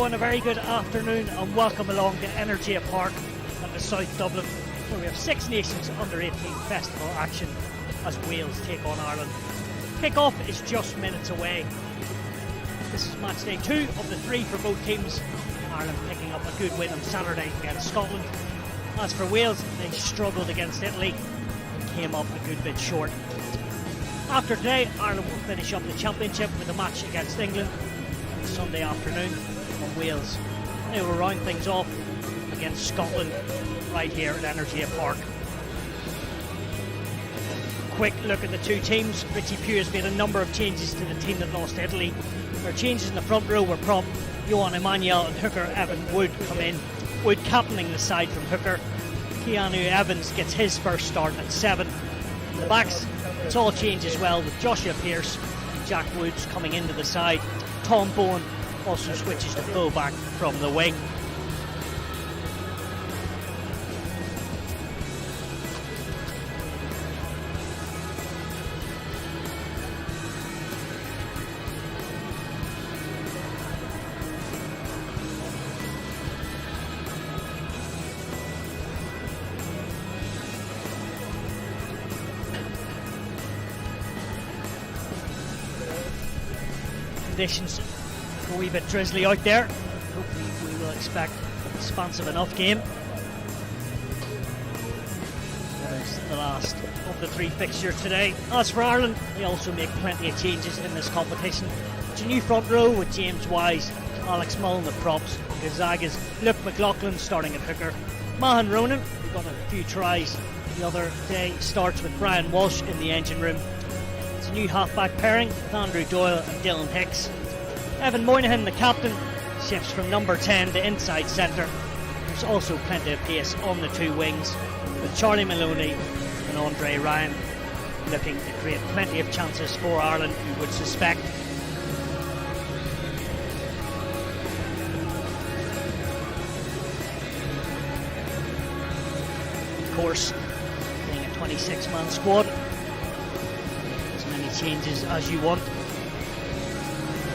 everyone, a very good afternoon and welcome along to Energia Park at the South Dublin, where we have Six Nations Under-18 Festival action as Wales take on Ireland. Kick-off is just minutes away. This is match day 2 of the 3 for both teams. Ireland picking up a good win on Saturday against Scotland. As for Wales, they struggled against Italy and came up a good bit short. After today, Ireland will finish up the championship with a match against England on Sunday afternoon, and Wales they will round things off against Scotland right here at Energia Park. Quick look at the two teams. Richie Pugh has made a number of changes to the team that lost to Italy. Their changes in the front row were prop Johan Emmanuel and hooker Evan Wood come in. Wood captaining the side from hooker. Keanu Evans gets his first start at 7. In the backs, it's all changed as well, with Joshua Pearce and Jack Woods coming into the side. Tom Bowen also switches to full-back from the wing. Conditions a wee bit drizzly out there. Hopefully we will expect an expansive enough game. That is the last of the 3 fixtures today. As for Ireland, they also make plenty of changes in this competition. It's a new front row with James Wise, Alex Mullen at props, Gonzaga's Luke McLaughlin starting at hooker. Mahan Ronan, who got a few tries the other day, starts with Brian Walsh in the engine room. It's a new half-back pairing with Andrew Doyle and Dylan Hicks. Evan Moynihan, the captain, shifts from number 10 to inside centre. There's also plenty of pace on the 2 wings, with Charlie Maloney and Andre Ryan looking to create plenty of chances for Ireland, you would suspect. Of course, being a 26-man squad, as many changes as you want.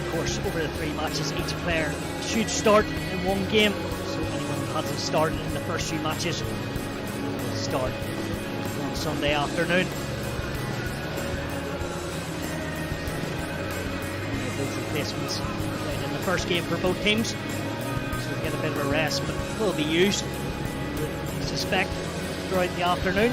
Of course, over the 3 matches, each player should start in one game, so anyone who hasn't started in the first few matches will start on Sunday afternoon. Those replacements played in the first game for both teams, so they get a bit of a rest, but will be used, I suspect, throughout the afternoon.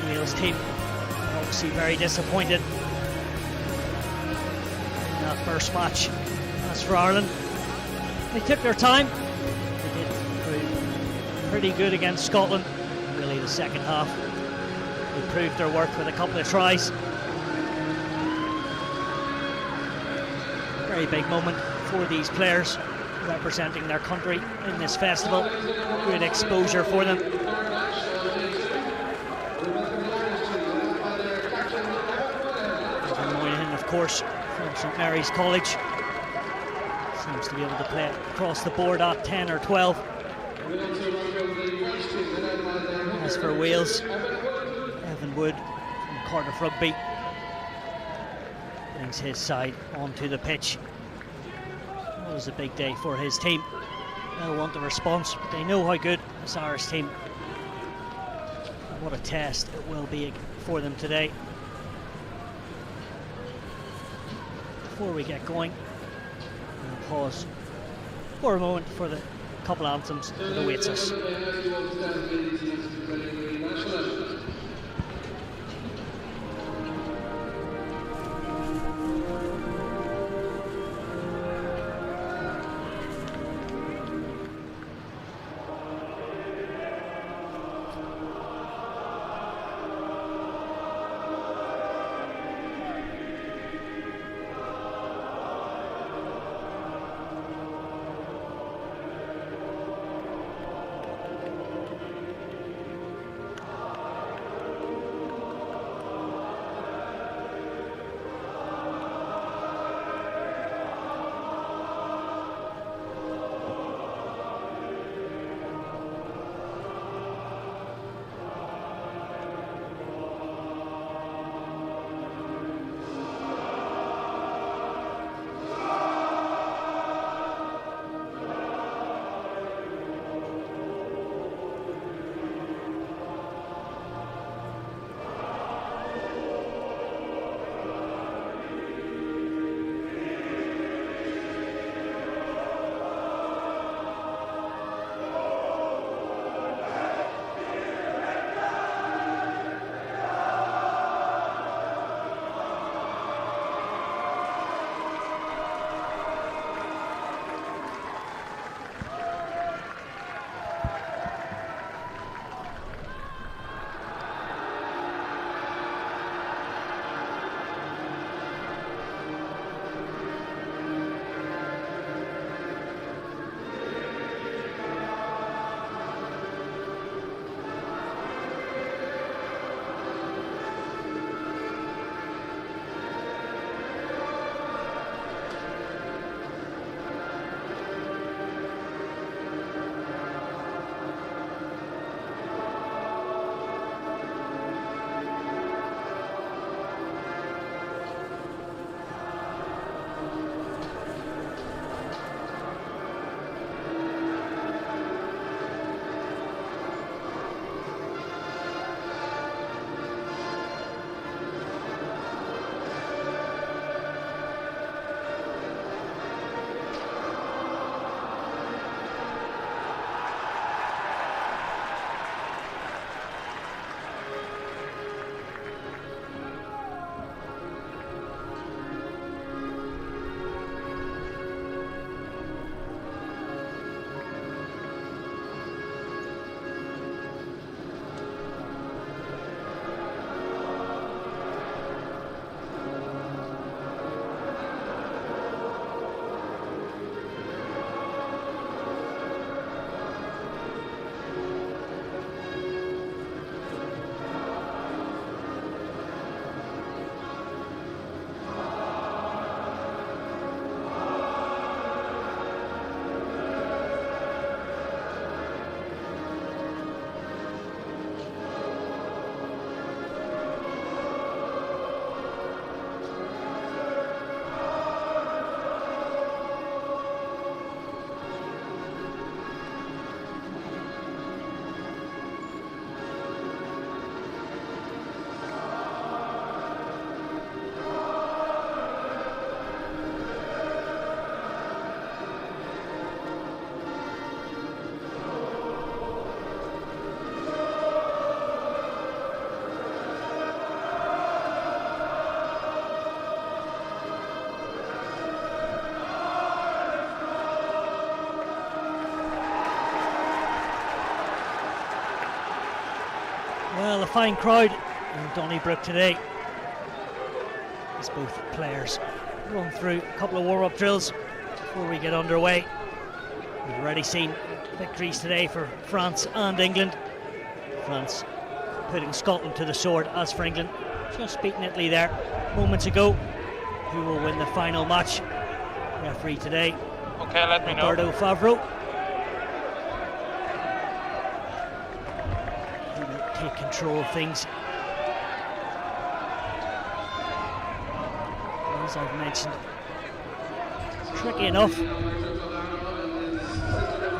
Wales team obviously very disappointed in that first match. As for Ireland, they took their time. They did prove pretty good against Scotland. Really, the second half, they proved their worth with a couple of tries. Very big moment for these players representing their country in this festival. Good exposure for them. Of course, from St Mary's College, seems to be able to play across the board at 10 or 12. As for Wales, Evan Wood from Cardiff Rugby brings his side onto the pitch. It was a big day for his team. They'll want the response, but they know how good this Irish team. What a test it will be for them today. Before we get going, we'll pause for a moment for the couple anthems that awaits us. a fine crowd in Donnybrook today, as both players run through a couple of warm-up drills before we get underway. We've already seen victories today for France and England. France putting Scotland to the sword, as for England just beating Italy there moments ago. Who will win the final match? Referee today, okay, let me know. Roberto Favreau. He will take control of things. As I've mentioned, tricky enough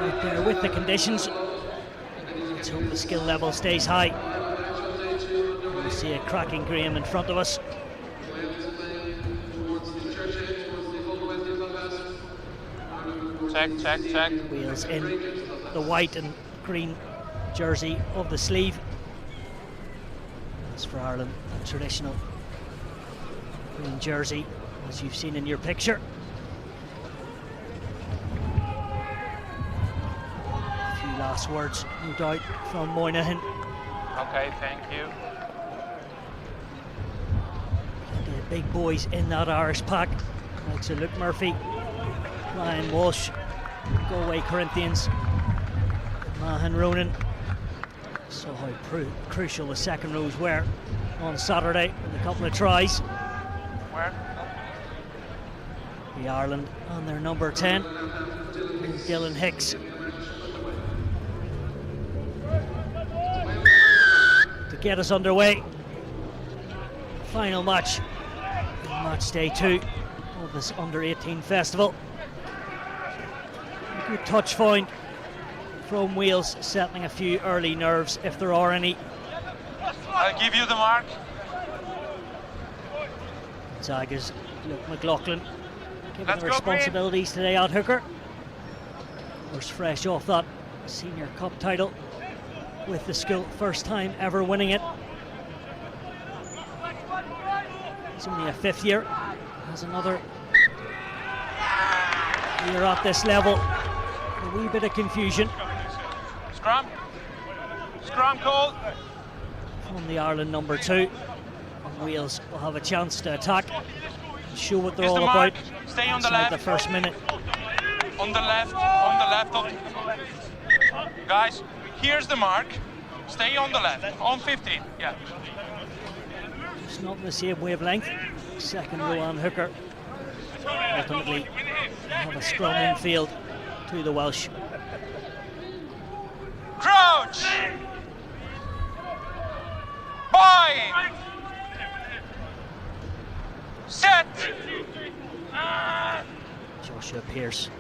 right there with the conditions. Let's hope the skill level stays high. We see a cracking Graham in front of us. Check. Wales in the white and green jersey of the sleeve. As for Ireland, the traditional green jersey, as you've seen in your picture. A few last words, no doubt, from Moynihan. Okay, thank you. The big boys in that Irish pack, like Sir Luke Murphy, Ryan Walsh, Galway Corinthians, Mahan Ronan. So how crucial the second rows were on Saturday with a couple of tries. Where? The Ireland and their number 10, Dylan Hicks. To get us underway, final match, match day 2 of this under-18 festival. A good touch find from Wales, settling a few early nerves if there are any. I'll give you the mark. Tigers, Luke McLaughlin given Let's the go, responsibilities today at hooker. Was fresh off that senior cup title with the school, first time ever winning it. He's only a 5th year, has another year at this level. A wee bit of confusion Scrum call. from the Ireland number 2. And Wales will have a chance to attack and show what they're Here's all the about mark. Stay on the inside left. the first minute. On the left of... Guys, here's the mark. Stay on the left, on 15, yeah. It's not the same wavelength. Second row on hooker. Ultimately, have a scrum infield to the Welsh. Crouch! Bind! Set! Joshua Pearce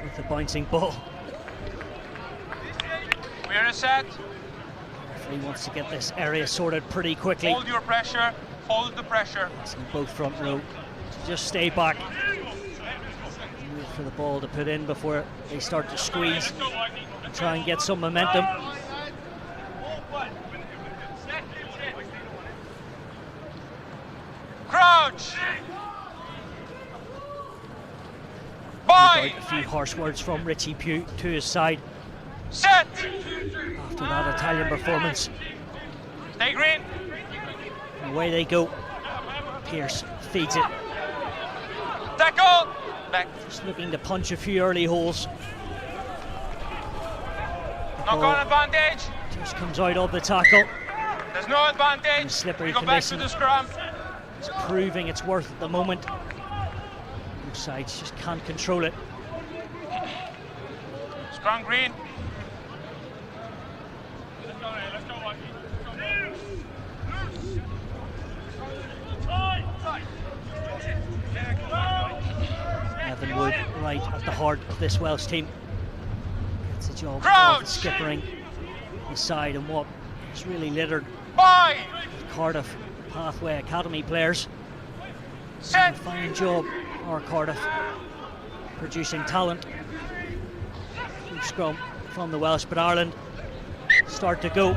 with the bouncing ball. We're in a set. Referee wants to get this area sorted pretty quickly. Hold your pressure, hold the pressure. Asking both front row to just stay back. Wait for the ball to put in before they start to squeeze and try and get some momentum. Crouch! Bind! A few harsh words from Richie Pugh to his side Set! after that Italian performance. Stay green. Away they go. Pearce feeds it. Tackle! Back. Just looking to punch a few early holes. Knock on advantage. Just comes out of the tackle. There's no advantage. Slippery We go back to condition. the scrum. It's proving its worth at the moment. Both sides just can't control it. Scrum green. Evan Wood right at the heart of this Welsh team. Gets the job Crouch! of skippering his side and what is really littered Bind! with Cardiff Pathway Academy players. Set! Fine job, our Cardiff, producing talent. Good scrum from the Welsh, but Ireland start to go.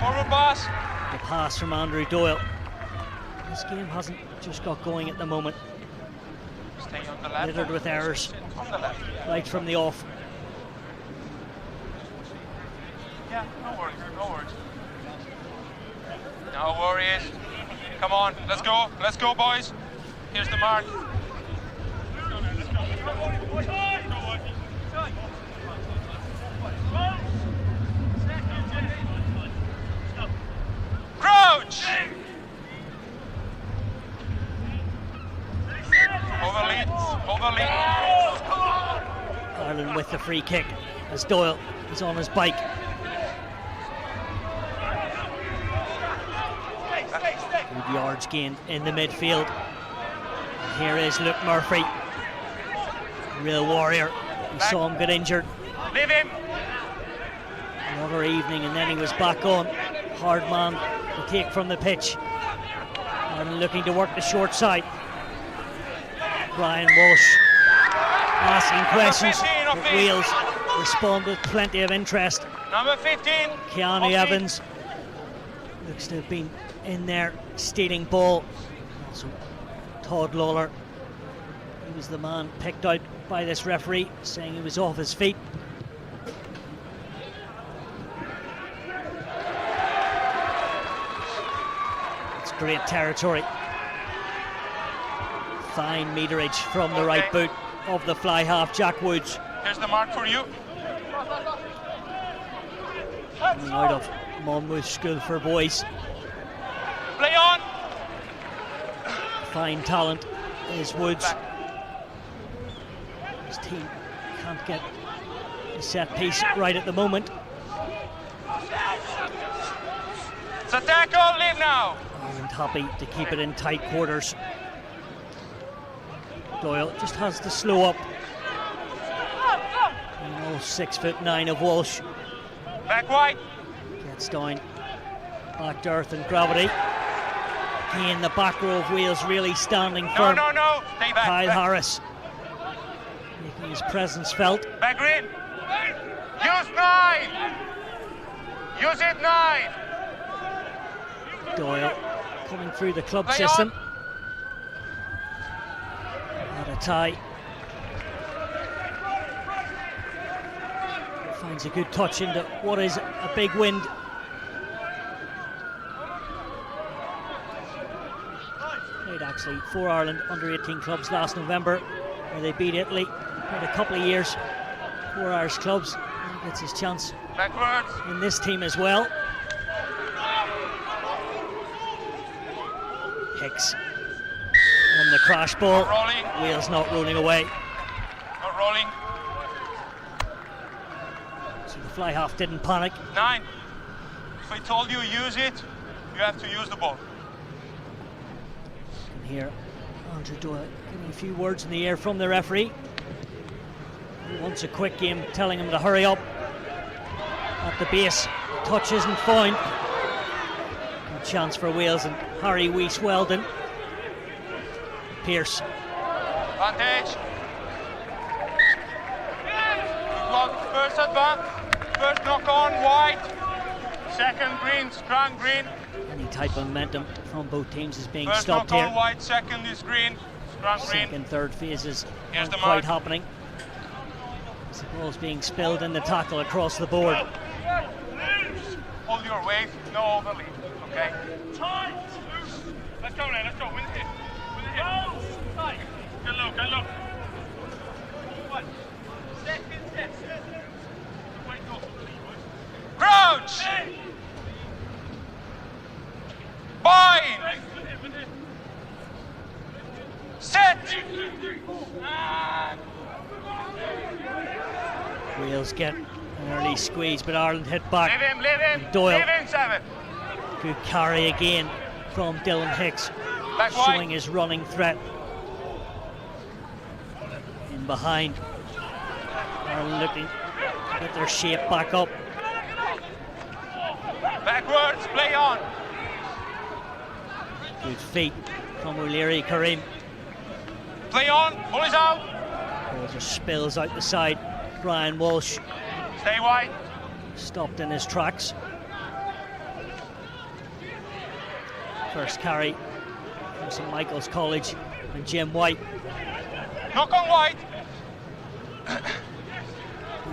Forward pass. The pass from Andrew Doyle. This game hasn't just got going at the moment. Stay on the left. Littered with errors On the left. right from the off. Yeah, no worries, no worries. No worries. Come on, let's go, boys. Here's the mark. Crouch! Over lead. Ireland with the free kick as Doyle is on his bike. Good yards gained in the midfield. And here is Luke Murphy, real warrior. We saw him get injured. Leave him. Another evening, and then he was back on. Hard man to take from the pitch. And looking to work the short side. Brian Walsh asking questions, but Wales respond with plenty of interest. Number 15. Keanu Evans looks to have been in there stealing ball. Also Todd Lawler, he was the man picked out by this referee, saying he was off his feet. It's great territory. Fine meterage from the right boot of the fly half, Jack Woods. Here's the mark for you. Coming out of Monmouth School for Boys. Play on. Fine talent is Woods. His team can't get the set piece right at the moment. It's a tackle, leave now. Ireland happy to keep it in tight quarters. Doyle just has to slow up. And all 6'9" of Walsh. Back wide. Gets down back to earth and gravity. Again, the back row of Wales really standing firm. No. Stay back. Kyle back. Harris making his presence felt. Back green. Use 9. Use it 9. Doyle coming through the club Play system. At a tie. Finds a good touch into what is a big wind. Played actually for Ireland under-18 clubs last November, where they beat Italy. Played a couple of years for Irish clubs. And gets his chance Backwards. in this team as well. Hicks on the crash ball. Not rolling. Wales not rolling away. Not rolling. So the fly half didn't panic. 9. If I told you use it, you have to use the ball. And here, Andrew Doyle giving a few words in the air from the referee. He wants a quick game, telling him to hurry up. At the base, the touch isn't found. Good chance for Wales and Harry Weiss-Weldon. Pearce. Advantage. Good luck. First advance. First knock on, white. Second green, strong green. Any type of momentum from both teams is being First stopped knock here. on, white. Second is green, strong green. Second, third phases Here's aren't the quite mark. happening. As the ball's being spilled in the tackle across the board. Hold your weight, no overlead, okay? Let's go now, let's go. Win the hit. Win the hit. Good look, good look. Crouch! Bind! Set! Wales get an early squeeze, but Ireland hit back. Leave him, Doyle. leave him, 7. Good carry again from Dylan Hicks, Back showing wide. his running threat. In behind. Ireland looking to get their shape back up. Backwards, play on. Good feet from O'Leary Kareem. Play on, pull it out. Ball just spills out the side. Brian Walsh Stay wide. stopped in his tracks. First carry from St Michael's College and Jim White. Knock on white.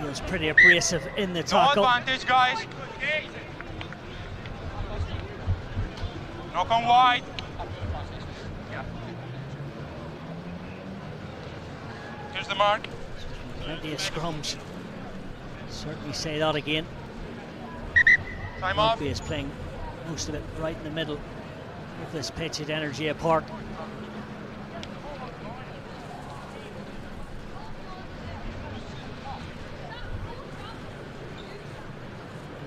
Feels pretty abrasive in the No tackle. advantage, guys. Knock on wide. Here's the mark. Plenty of scrums. Certainly say that again. Time off. Rugby is playing most of it right in the middle of this pitch at Energy Park.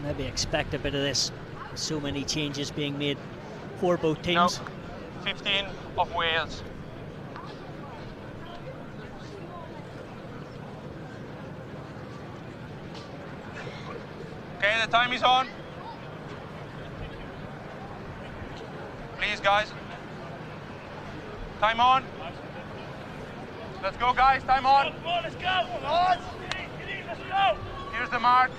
Maybe expect a bit of this. So many changes being made for both teams. No. 15 of Wales. Okay, the time is on. Please, guys. Time on. Let's go, guys. Time on. Come on, let's go. Come on. Let's go. Here's the mark.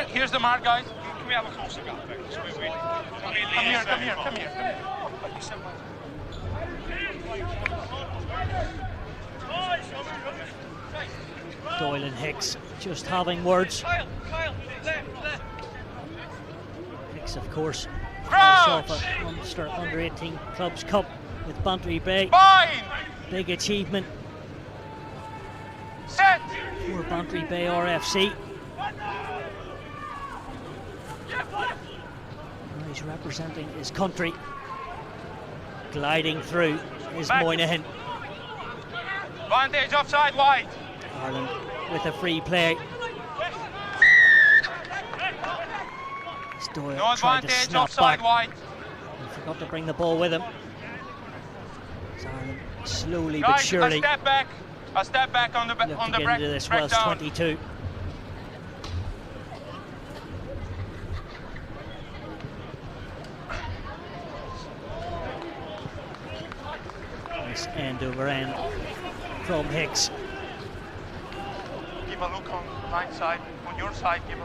Here's the mark, guys. Can we have a closer look at it? Come here, come here, come here. Doyle and Hicks just having words. Kyle, left. Hicks, of course, Crouch! off at Munster Under-18 Clubs Cup with Bantry Bay. Fine! Big achievement Set! for Bantry Bay RFC. He's representing his country. Gliding through is Back. Moynihan. Advantage offside wide. Ireland with a free play. Doyle No tried to advantage snap offside back. wide. He forgot to bring the ball with him. As Ireland slowly but Guys, surely a step back on the look on to the get into this Welsh breakdown. 22. Nice end over end from Hicks. Give a look on line side, on your side, give a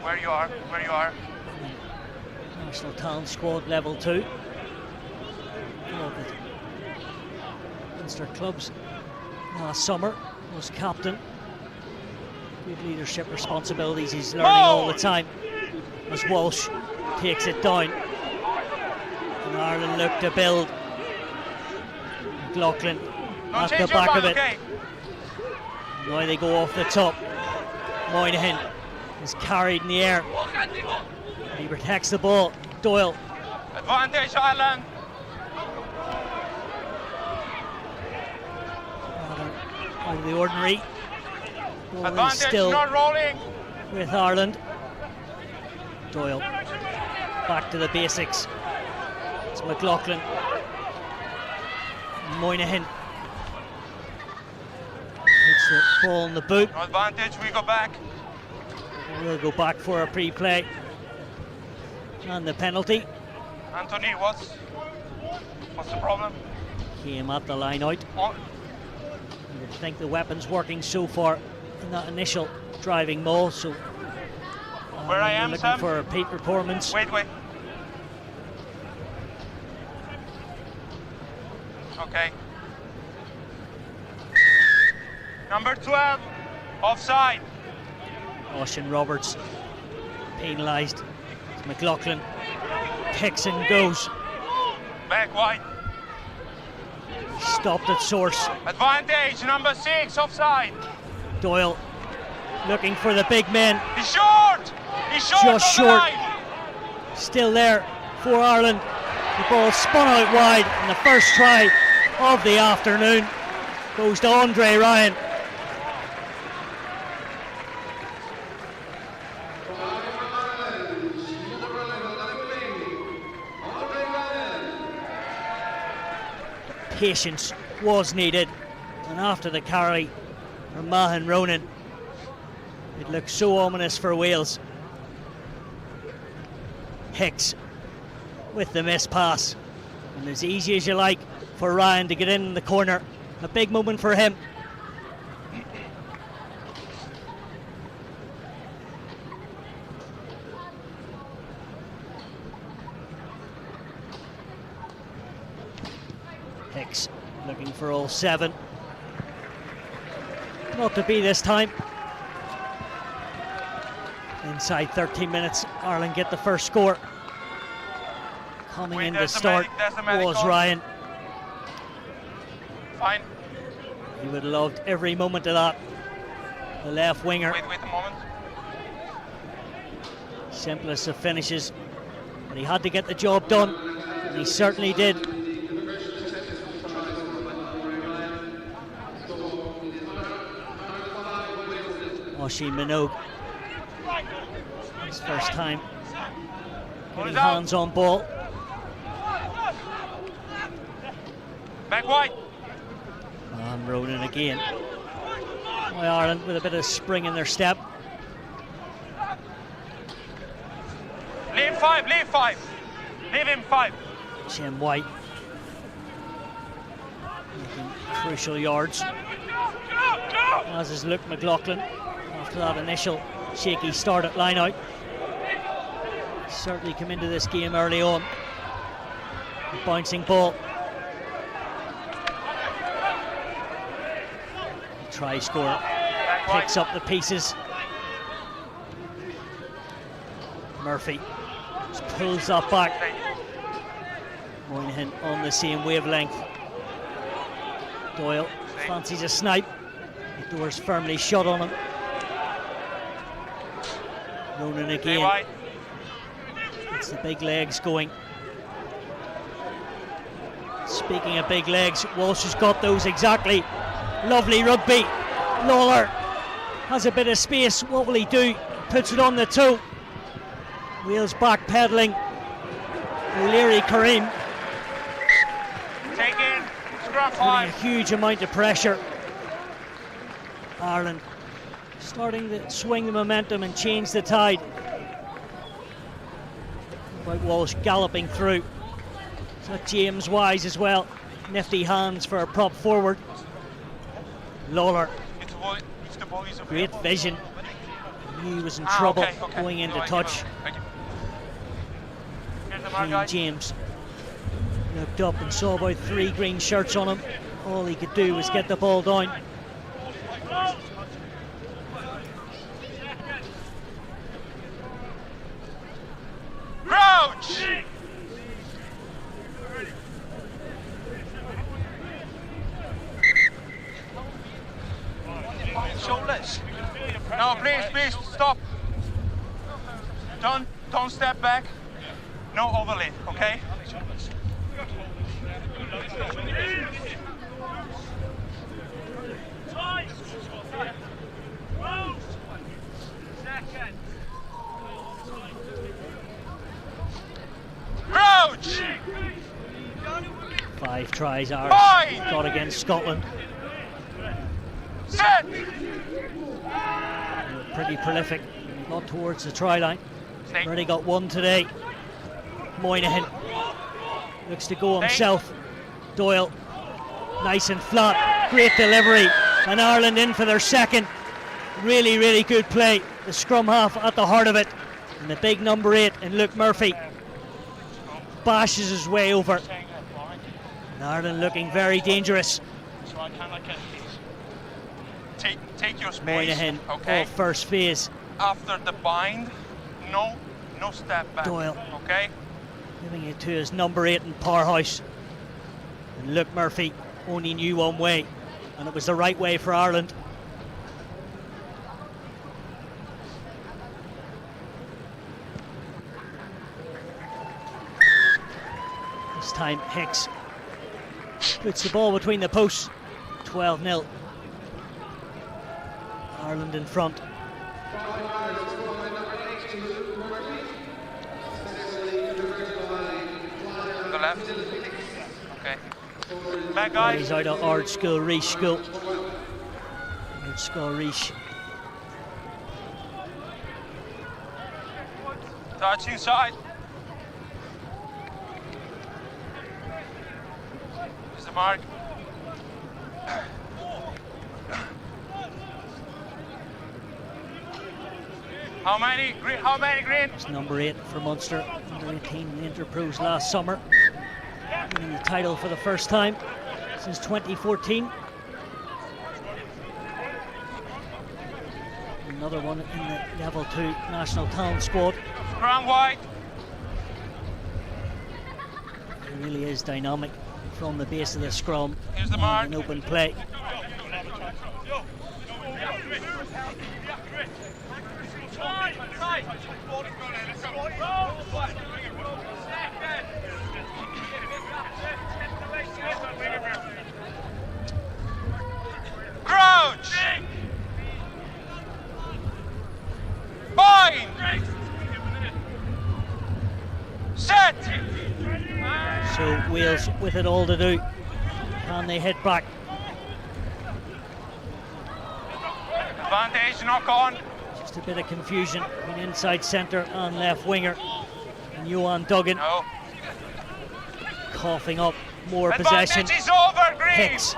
where you are. National Talent Squad level 2. Of the Munster clubs last summer, was captain. Good leadership responsibilities, he's learning all the time as Walsh takes it down. And Ireland look to build. McLaughlin at the back of it. Okay. Now they go off the top. Moynihan is carried in the air. He protects the ball. Doyle. Advantage Ireland. Out of the ordinary. Ball is Advantage still not rolling. with Ireland. Doyle back to the basics. It's McLaughlin. Moynihan puts the ball in the boot. No advantage, we go back. We'll go back for a pre-play and the penalty. Anthony, what's the problem? Came at the line out. Oh, You would think the weapon's working so far in that initial driving maul, so where I am, looking Sam? for a repeat performance. Wait. Okay. Number 12, offside. Ocean Roberts penalised. McLaughlin kicks and goes. Back wide. Stopped at source. Advantage, number 6, offside. Doyle looking for the big men. He's short. Just on the short. line. Still there for Ireland. The ball spun out wide, and the first try of the afternoon goes to Andre Ryan. Patience was needed, and after the carry from Mahan Ronan, it looked so ominous for Wales. Hicks with the miss pass, and as easy as you like for Ryan to get in the corner. A big moment for him. Hicks looking for all 7. Not to be this time. Inside 13 minutes, Ireland get the first score. Coming in to start was Ryan. Fine. He would have loved every moment of that. The left winger. Wait a moment. Simplest of finishes. But he had to get the job done. And he certainly did. Oisin Minogue. His first time getting hands on ball. Back wide. And Ronan again. Boy, Ireland with a bit of spring in their step. Leave 5, leave 5. Leave him 5. Jim White making crucial yards, as is Luke McLaughlin after that initial shaky start at line out. Certainly come into this game early on. A bouncing ball. Try scorer picks up the pieces. Murphy just pulls that back. Moynihan on the same wavelength. Doyle fancies a snipe. The door's firmly shut on him. Ronan again. It's the big legs going. Speaking of big legs, Walsh has got those exactly. Lovely rugby. Lawler has a bit of space. What will he do? Puts it on the toe. Wheels back pedaling. O'Leary Kareem. Take in. Scrum Putting 5. a huge amount of pressure. Ireland starting to swing the momentum and change the tide. About Walsh galloping through. So James Wise as well. Nifty hands for a prop forward. Lawler. Great vision. He was in trouble going into touch. And James looked up and saw about 3 green shirts on him. All he could do was get the ball down. Crouch! Shoulders. No, please, stop. Don't step back. No overlay, okay? Crouch! 5 tries Irish got against Scotland. Set! Pretty prolific. Got towards the try line. Already got 1 today. Moynihan looks to go himself. Doyle, nice and flat. Great delivery. And Ireland in for their second. Really, really good play. The scrum half at the heart of it. And the big number 8 in Luke Murphy bashes his way over. And Ireland looking very dangerous. Take your space. Moynihan, okay? all first phase. After the bind, no step back. Doyle, okay? giving it to his number 8 in Powerhouse. And Luke Murphy only knew one way, and it was the right way for Ireland. This time Hicks puts the ball between the posts. 12-0. Ireland in front. The left. Okay. Back guys. He's out of Ard School, Reach School. Ard School, Reach. Touch inside. Here's the mark. How many green? It's number 8 for Munster, under 18 in the Interpros last summer, winning the title for the first time. since 2014. Another one in the Level 2 national talent squad. Scrum wide. He really is dynamic from the base of the scrum. Here's the mark. And open play. Crouch. Bind. Set. So Wales with it all to do. Can they hit back? Advantage, knock on. Just a bit of confusion between inside centre and left winger. And Johan Duggan No. coughing up more possession. Advantage is over, Green. Hicks.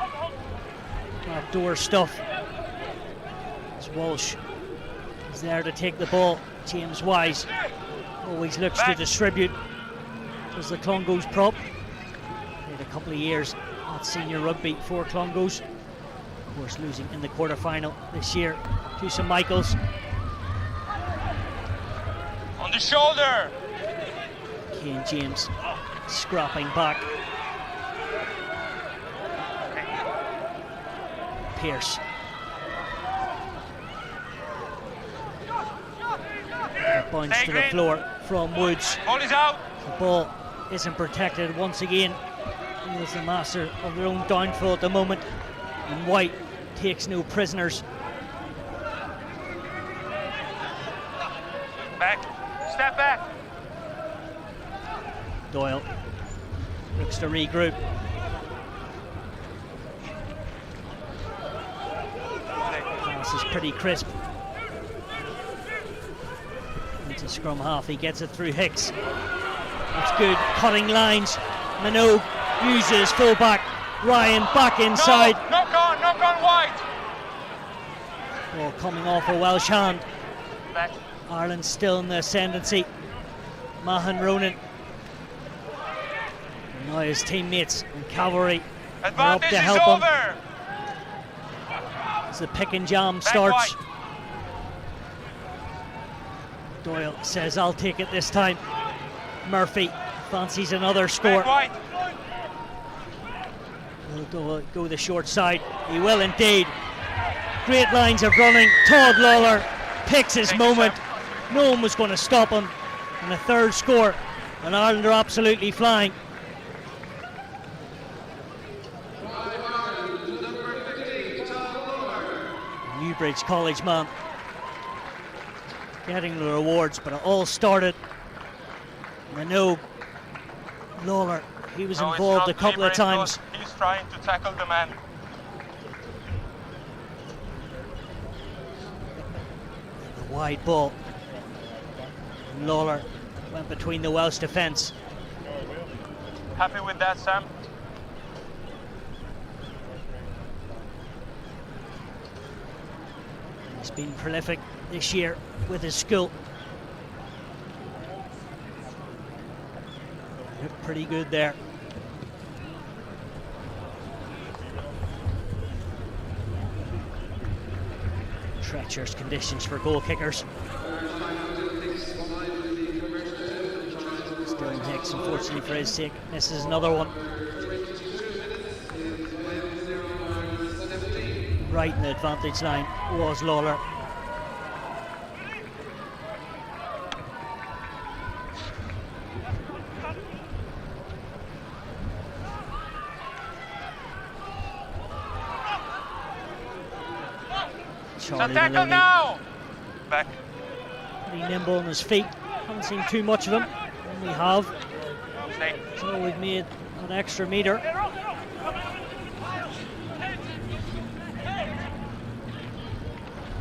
Backdoor stuff. As Walsh is there to take the ball. James Wise always looks to distribute. Does the Clongowes prop. Played a couple of years at senior rugby for Clongowes. Of course, losing in the quarter-final this year to St Michael's. On the shoulder. Kane James scrapping back. Pearce. A bounce to the floor from Woods. Ball is out. The ball isn't protected once again. Wales the master of their own downfall at the moment. And White takes no prisoners. Back. Step back. Doyle looks to regroup. Pass is pretty crisp. Into scrum half, he gets it through Hicks. That's good, cutting lines. Minogue uses fullback. Ryan back inside. No, knock on wide. Ball coming off a Welsh hand. Back. Ireland still in the ascendancy. Mahan Ronan. Now his teammates and cavalry are up Advantage to is help him over. as the pick and jam Back starts. wide. Doyle says, I'll take it this time. Murphy fancies another score. Back wide. Will go the short side. He will indeed. Great lines of running. Todd Lawler picks his moment. No one was going to stop him. And a third score. And Ireland are absolutely flying. Newbridge College man getting the rewards, but it all started. Minogue, Lawler, he was No, it's involved not a couple of Libra, times. He's trying to tackle the man. The wide ball. Lawler went between the Welsh defence. Happy with that, Sam? He's been prolific this year with his school. Looked pretty good there. Treacherous conditions for goal kickers. Sterling Hicks, unfortunately for his sake, misses another one. Right in the advantage line was Lawler. Charlie Tackle Maloney, now. Back. pretty nimble on his feet. Haven't seen too much of him. When we have, Stay. so we've made an extra metre.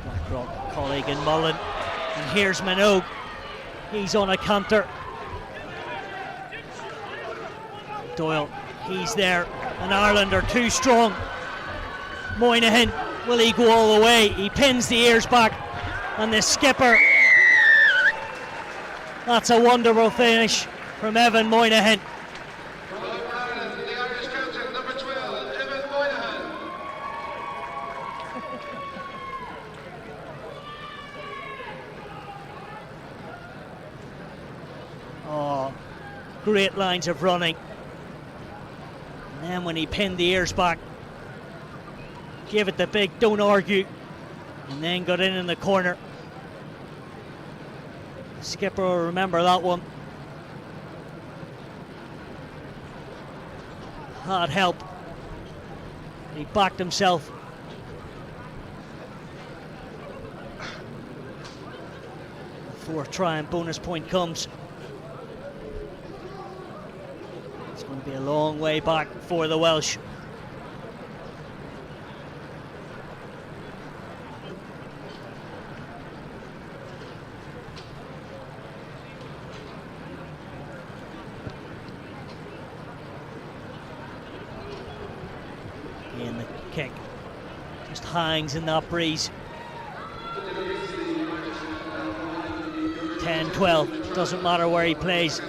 Blackrock colleague in Mullen, and here's Minogue. He's on a canter. Doyle, he's there, and Ireland are too strong. Moynihan, will he go all the way? He pins the ears back, and the skipper. That's a wonderful finish from Evan Moynihan. Oh, great lines of running. And then when he pinned the ears back, gave it the big don't argue, and then got in the corner. The skipper will remember that one. Had help. He backed himself. The fourth try and bonus point comes. It's going to be a long way back for the Welsh. And the kick just hangs in that breeze. 10-12, doesn't matter where he plays.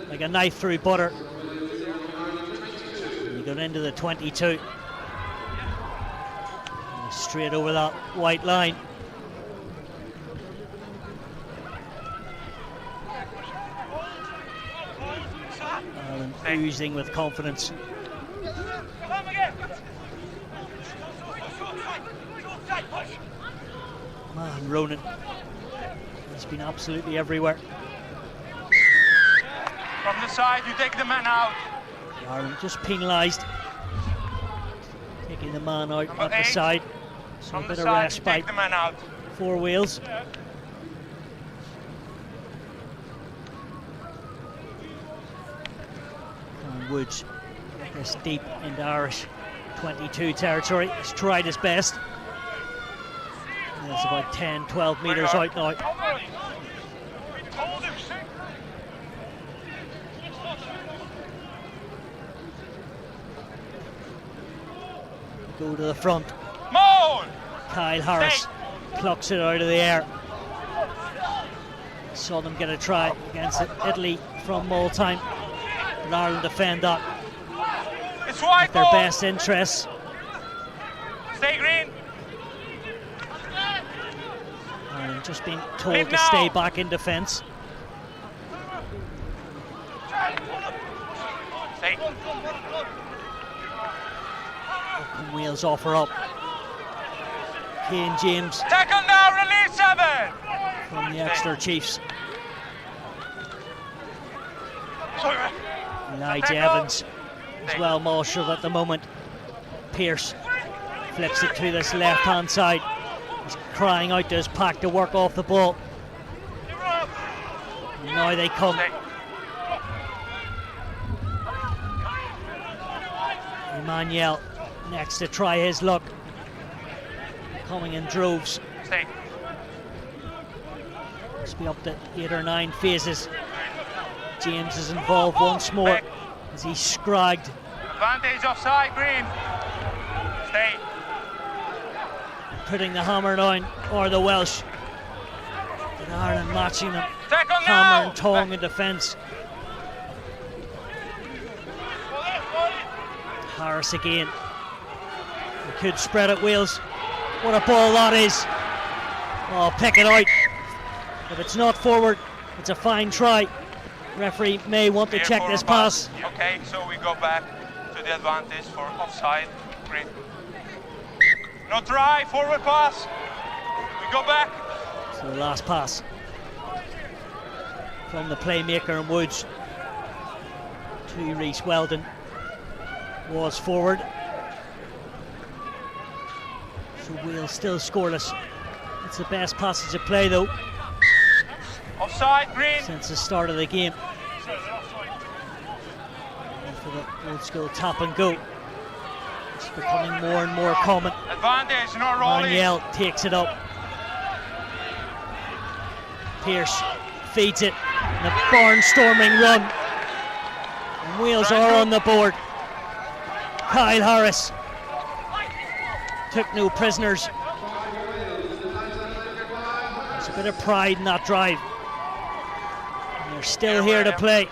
Like a knife through butter. And he got into the 22. And straight over that white line. Ireland oozing with confidence. Man, Ronan, he's been absolutely everywhere. From the side, you take the man out. Ireland just penalised, taking the man out Number at the 8. side. So From a the bit of side, you respite. take the man out. Four wheels. And Woods gets deep into Irish 22 territory. He's tried his best. And it's about 10-12 metres out now. Go to the front. Moan! Kyle Harris plucks it out of the air. Saw them get a try against Italy from Mull time. But Ireland defend that It's white with their ball. best interests. Stay green. Ireland just been told Leave to now. stay back in defence. Stay. And Wales offer up. Kane James Tackle now, release 7. from the Exeter Chiefs. Elijah Evans is well marshalled at the moment. Pearce flips it to this left hand side. He's crying out to his pack to work off the ball. And now they come. Stay. Emmanuel next to try his luck. Coming in droves. Stay. Must be up to 8 or 9 phases. James is involved once more as he's scragged. Advantage offside, green. Stay. Putting the hammer down, or the Welsh. But Ireland matching them. Tackle Hammer now. and tongue in defence. Harris again. He could spread it, Wales. What a ball that is. Oh, pick it out. If it's not forward, it's a fine try. Referee may want to Clear check for this a pass. Okay, so we go back to the advantage for offside. Green. No try, forward pass. We go back. So the last pass from the playmaker and Woods to Reece Weldon was forward. So Wales still scoreless. It's the best passage of play though Offside, green. since the start of the game. And for the old school tap and go, it's becoming more and more common. Advantage, no rolling. Manuel takes it up. Pierce feeds it. And a barnstorming run. And Wales are on the board. Kyle Harris took no prisoners. There's a bit of pride in that drive. And they're still here to play.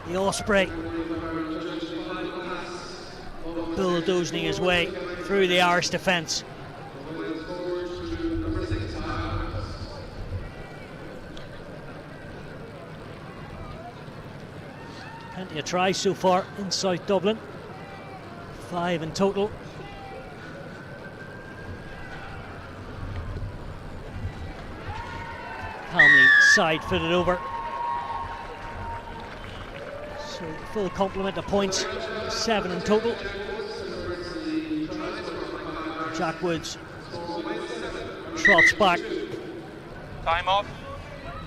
The Osprey bulldozing his way through the Irish defence. Plenty of tries so far in South Dublin. 5 in total. Calmly side-footed over. So full complement of points, 7 in total. Jack Woods trots back. Time off.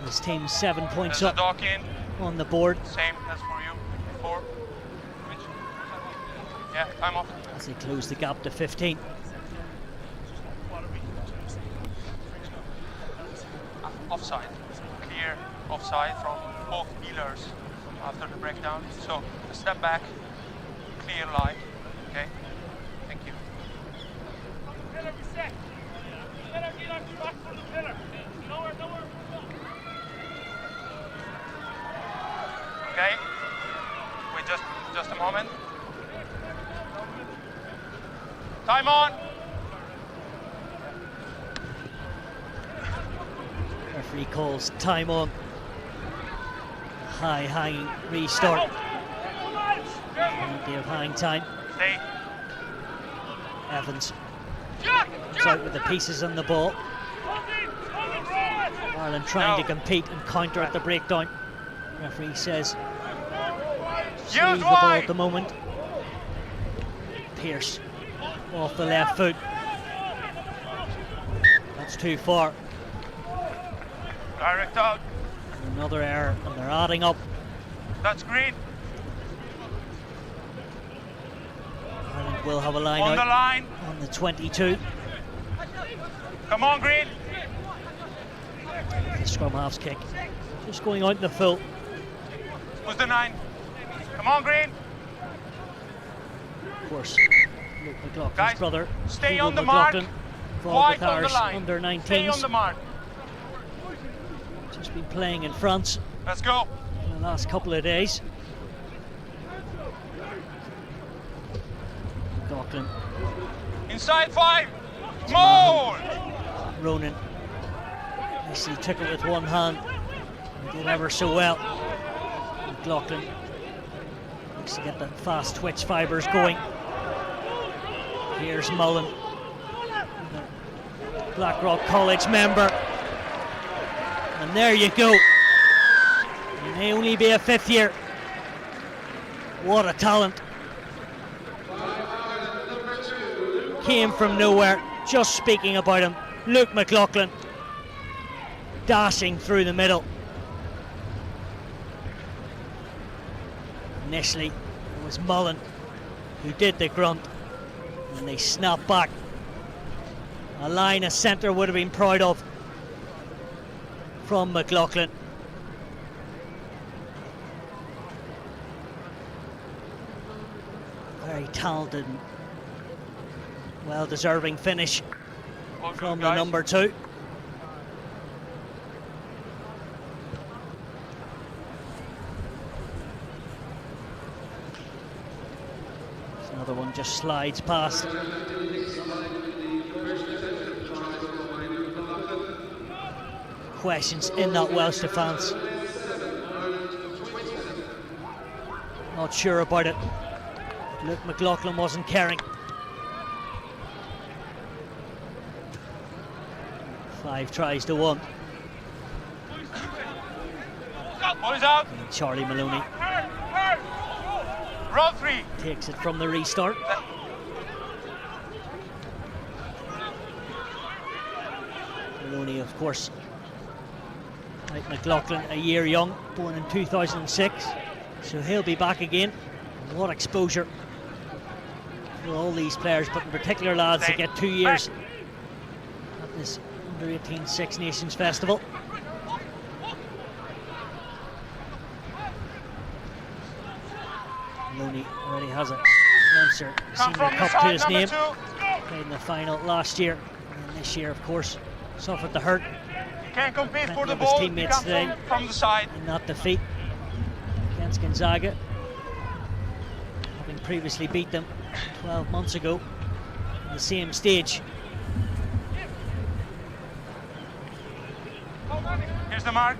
His team's 7 points There's up a dock in. on the board. Same as for you. 4. Yeah, time off. As they close the gap to 15. Offside. Clear offside from both dealers after the breakdown. So step back, clear line. Okay. Thank you. Pillar be set. Pillar, get on back from the pillar. Nowhere. Okay. Wait just a moment. Time on. Referee calls time on. High hanging restart. Plenty of hang time. Stay. Evans comes out with the pieces on the ball. Ireland trying to compete and counter at the breakdown. Referee says leave the ball at the moment. Pearce off the left foot. That's too far. Direct out. Another error and they're adding up. That's green. Ireland will have a line On out the line. on the 22. Come on, green. The scrum half's kick. Just going out in the full. Who's the 9? Come on, green. Of course, Luke McLaughlin's Guys, brother, stay Hugo on the mark. McLaughlin, involved Wide with on the Irish line. under Stay on the 19s. mark. Just been playing in France Let's go. in the last couple of days. McLaughlin, Inside 5. More. Ronan. Nicely took it with one hand. He did ever so well. McLaughlin looks to get the fast twitch fibres going. Here's Mullen, the Blackrock College member. And there you go. He may only be a 5th year. What a talent. Came from nowhere. Just speaking about him, Luke McLaughlin dashing through the middle. Initially it was Mullen who did the grunt and they snapped back. A line a centre would have been proud of from McLaughlin. Very talented and well-deserving finish from the number 2. Another one just slides past. Questions in that Welsh defence. Not sure about it. Luke McLaughlin wasn't caring. 5 tries to 1. Boys out. And Charlie Maloney Roll 3. takes it from the restart. Maloney, of course, like McLaughlin, a year young, born in 2006, so he'll be back again. And what exposure for all these players, but in particular lads that get 2 years at this under-18 Six Nations Festival. Maloney already has a Leinster Come Senior from the Cup to side, his number name. 2. Played in the final last year, and this year, of course, suffered the hurt Can't compete for the of his ball. teammates Come today from the side. in that defeat against Gonzaga, having previously beat them 12 months ago on the same stage. Here's the mark.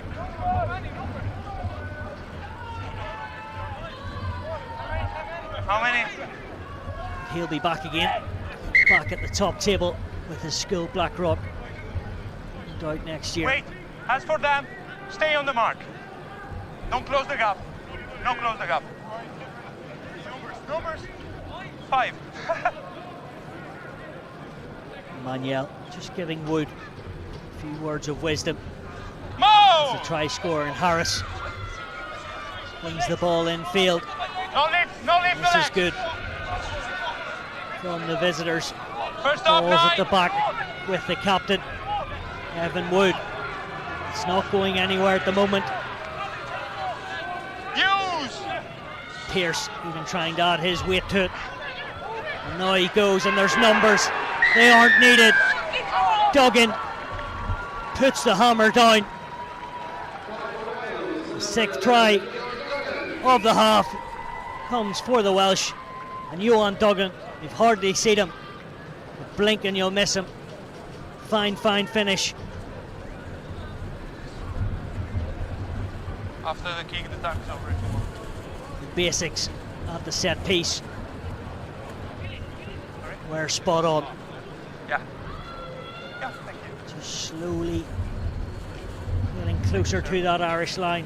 How many? He'll be back again, back at the top table with his school Blackrock. No doubt next year. Wait, as for them, stay on the mark. Don't close the gap. Don't close the gap. Numbers. 5. Manuel just giving Wood a few words of wisdom. Mo! The try scorer, and Harris brings the ball in field. No lift This the is leg. good from the visitors. First off, Balls at the 9. back with the captain, Evan Wood. It's not going anywhere at the moment. Use! Pearce even trying to add his weight to it. And now he goes, and there's numbers. They aren't needed. Duggan puts the hammer down. The 6th try of the half comes for the Welsh. And Johan Duggan, you've hardly seen him. But blink and you'll miss him. Fine finish. After the kick, the time is over. The basics at the set piece were spot on. Yeah, thank you. Just slowly getting closer to that Irish line.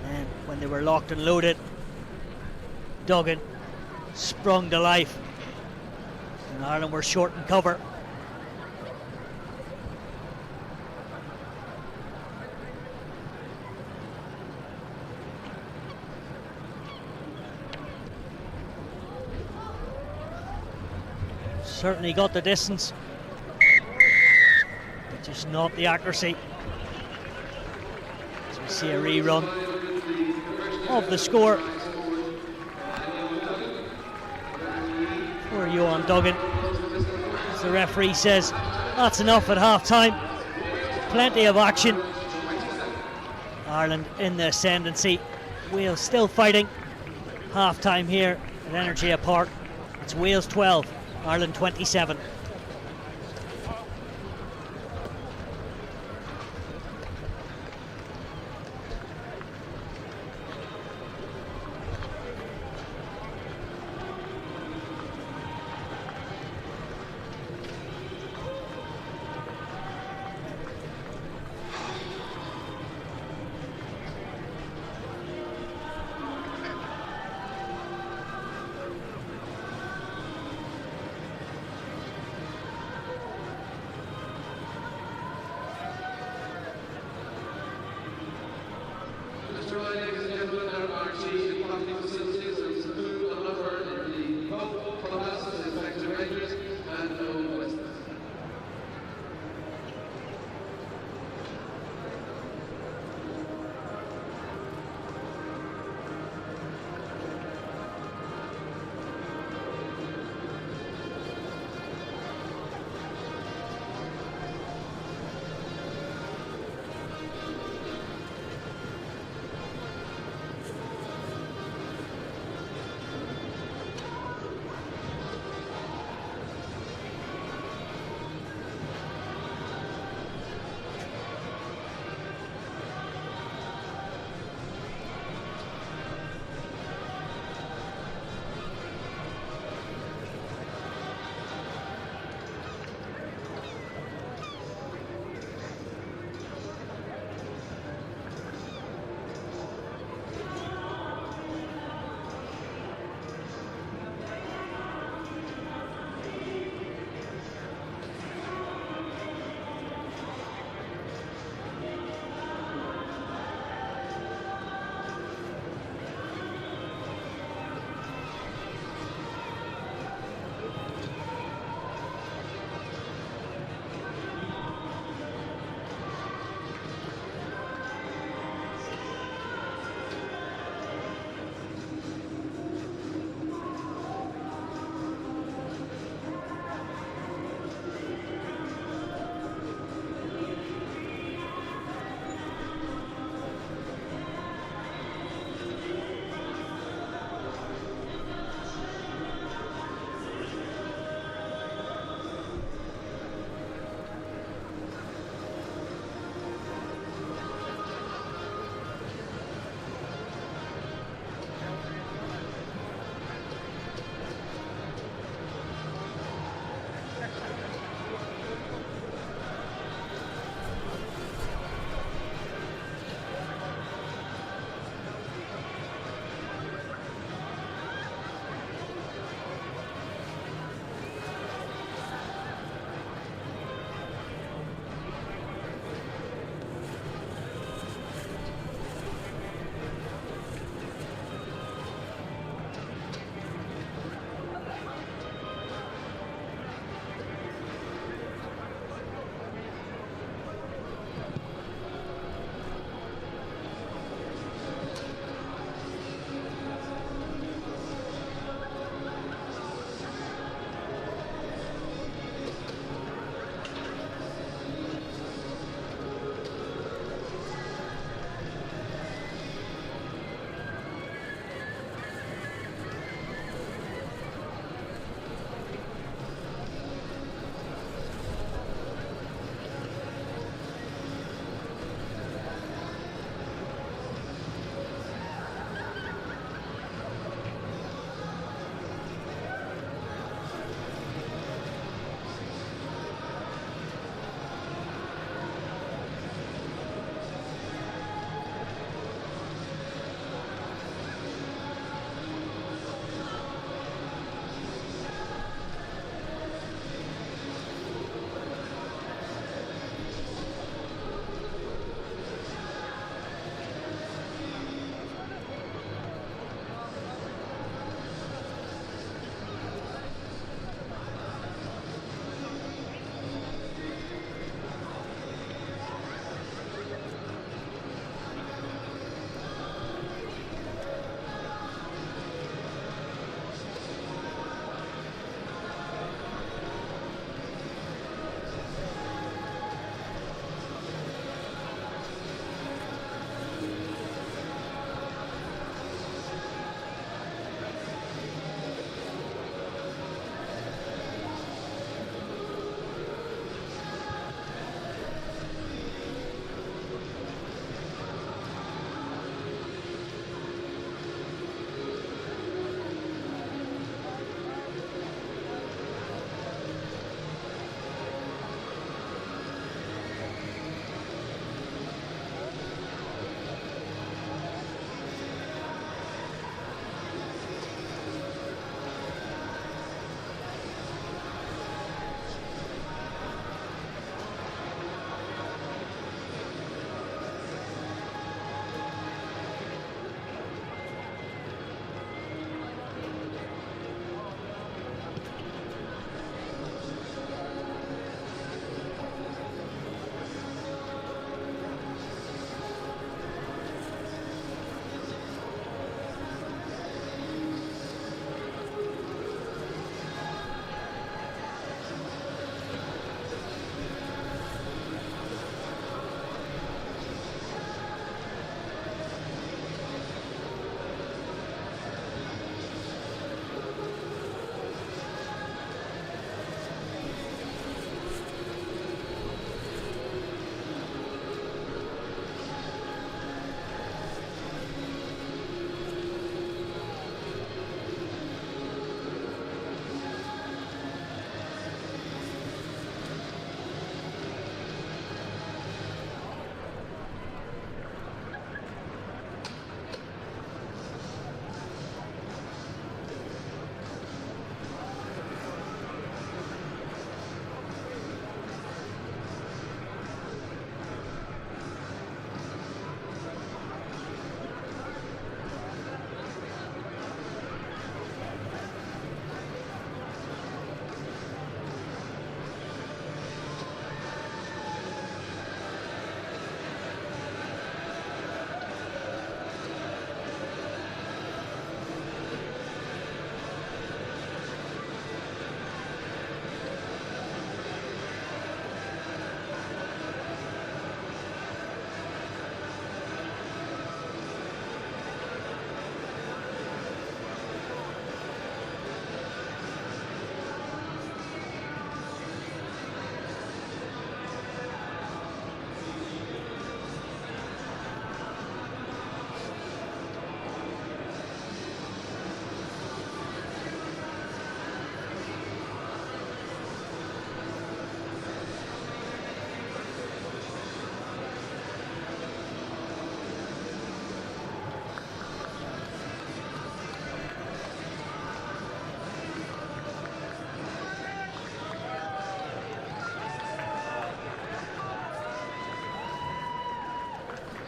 And then when they were locked and loaded, Duggan sprung to life. And Ireland were short in cover. Certainly got the distance, but just not the accuracy. As we see a rerun of the score for Johan Duggan. As the referee says, that's enough at half time. Plenty of action. Ireland in the ascendancy. Wales still fighting. Half time here at Energia Park. It's Wales 12. Ireland 27.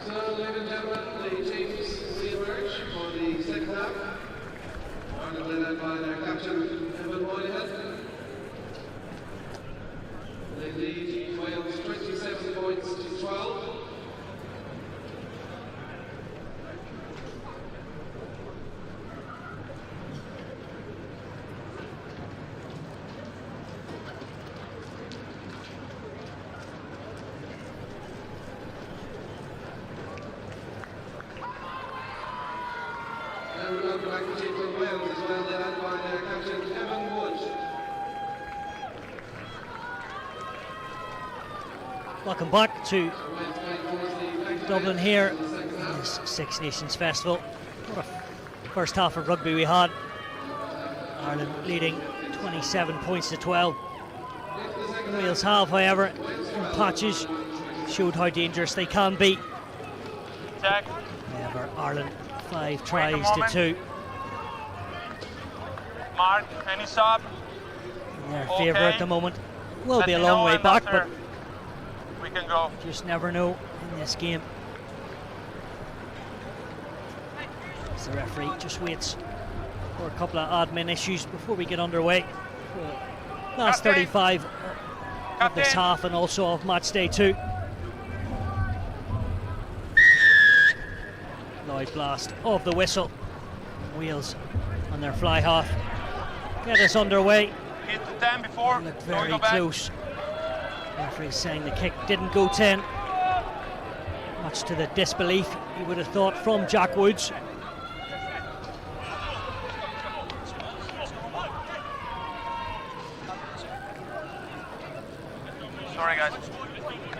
So, ladies and gentlemen, the teams re-emerge for the second half. Ireland led by their captain, Evan Moynihan. They lead Wales 27 points to 12. And we welcome back the team from Wales as well, led by their captain, Evan Wood. Welcome back to Dublin here in this Six Nations Festival. What a first half of rugby we had. Ireland leading 27 points to 12. Wales have, however, in patches showed how dangerous they can be. Check. However, Ireland 5 tries to 2 Mark, any sub? in their favour at the moment. Will be a long way back, but we can go. just never know in this game. So the referee just waits for a couple of admin issues before we get underway. Last 35 of this half and also of match day 2. Loud blast of the whistle. Wales on their fly half get us underway. Hit the 10 before. Looked Now we very go back. close. Referee saying the kick didn't go 10. Much to the disbelief, you would have thought, from Jack Woods. Sorry, guys.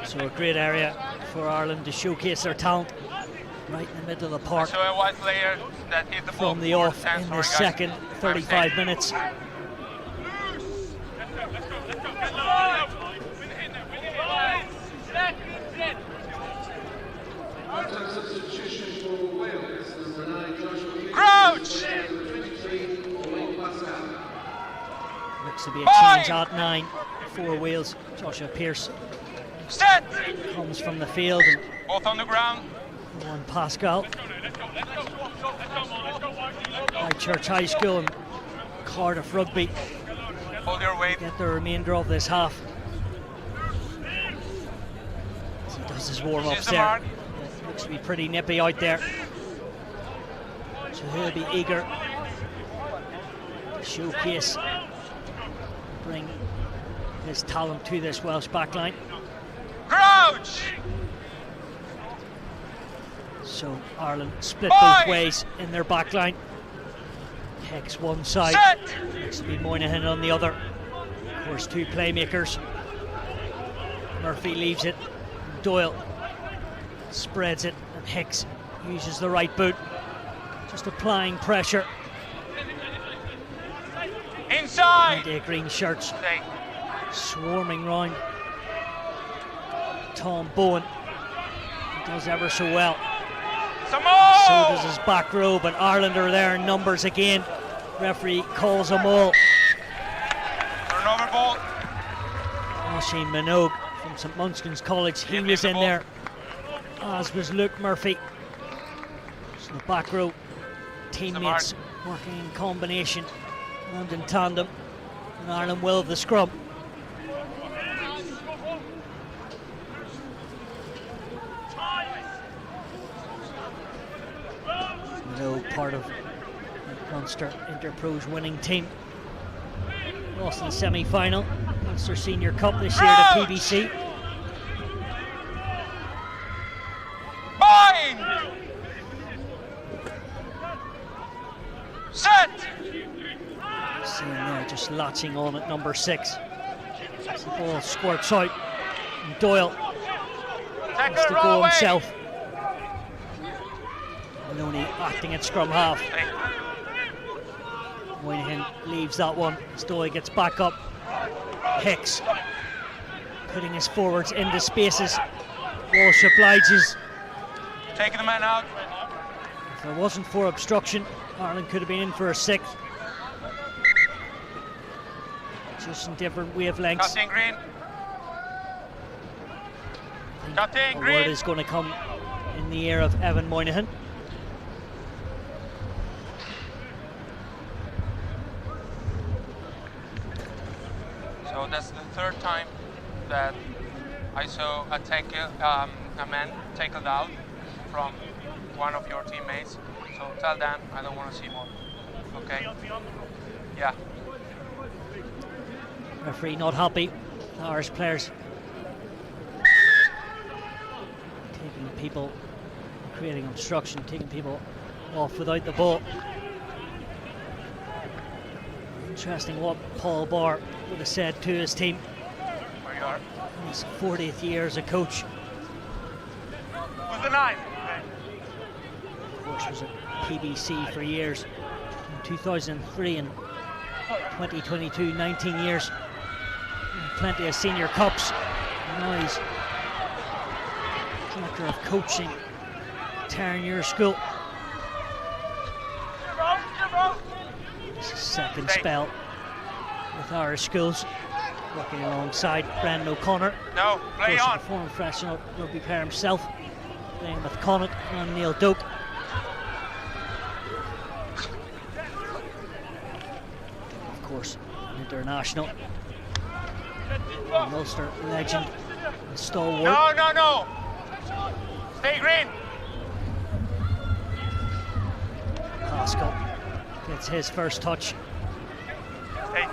So a great area for Ireland to showcase their talent right in the middle of the park. So a white player that hit the ball From the before off 10. in Sorry, the guys. second 35 minutes. Half-time substitution for Wales, number 9, Joshua Crouch! Cleary, 23, Owen Pascal. Looks to be a change at 9 for Wales. Joshua Pearce Set! comes from the field and Both on the ground. Owen Pascal. Church High School and Cardiff Rugby Hold your weight. get the remainder of this half. As he does his This warm-ups is the there. mark. Looks to be pretty nippy out there. So he'll be eager to showcase, bring his talent to this Welsh backline. Crouch! So Ireland split Boy! both ways in their backline. Hex one side, Set! looks to be Moynihan on the other. Of course, 2 playmakers. Murphy leaves it. Doyle spreads it, and Hicks uses the right boot, just applying pressure. Inside! Their green shirts Stay. swarming round Tom Bowen. He does ever so well. Some more! So does his back row, but Ireland are there in numbers again. Referee calls them all. Turnover ball. Shane Minogue from St Munskins College, he was in there, as was Luke Murphy. So the back row teammates working in combination and in tandem, and Ireland will have the scrum. Minogue, part of Munster Interpro's winning team, lost in the semi-final Munster Senior Cup this year to PBC. Bind! Set! Seeing there, just latching on at number 6. As the ball squirts out, and Doyle wants to go himself. Maloney acting at scrum half. Moynihan leaves that one as Doyle gets back up. Hicks putting his forwards into spaces. Walsh obliges. Taking the man out. If it wasn't for obstruction, Ireland could have been in for a 6th. Just in different wavelengths. Cutting green. Cutting A green. word is going to come in the ear of Evan Moynihan. So that's the third time that I saw a tackle, a man tackled out from one of your teammates. So tell them I don't want to see more. Okay? Yeah. Referee not happy. Irish players taking people, creating obstruction, taking people off without the ball. Interesting what Paul Barr would have said to his team. Where you are? His 40th year as a coach. Who's the nine? Of course, was at PBC for years. In 2003 and 2022, 19 years. Plenty of senior cups. Now he's director of coaching at Tarnier School. It's his second spell with Irish schools, working alongside Brendan O'Connor. No, play on. A former professional rugby player himself, playing with Connacht and Neil Doak. Of course, international. Ulster legend and stalwart. No, no, no! Stay green! Pascal gets his first touch. Stay.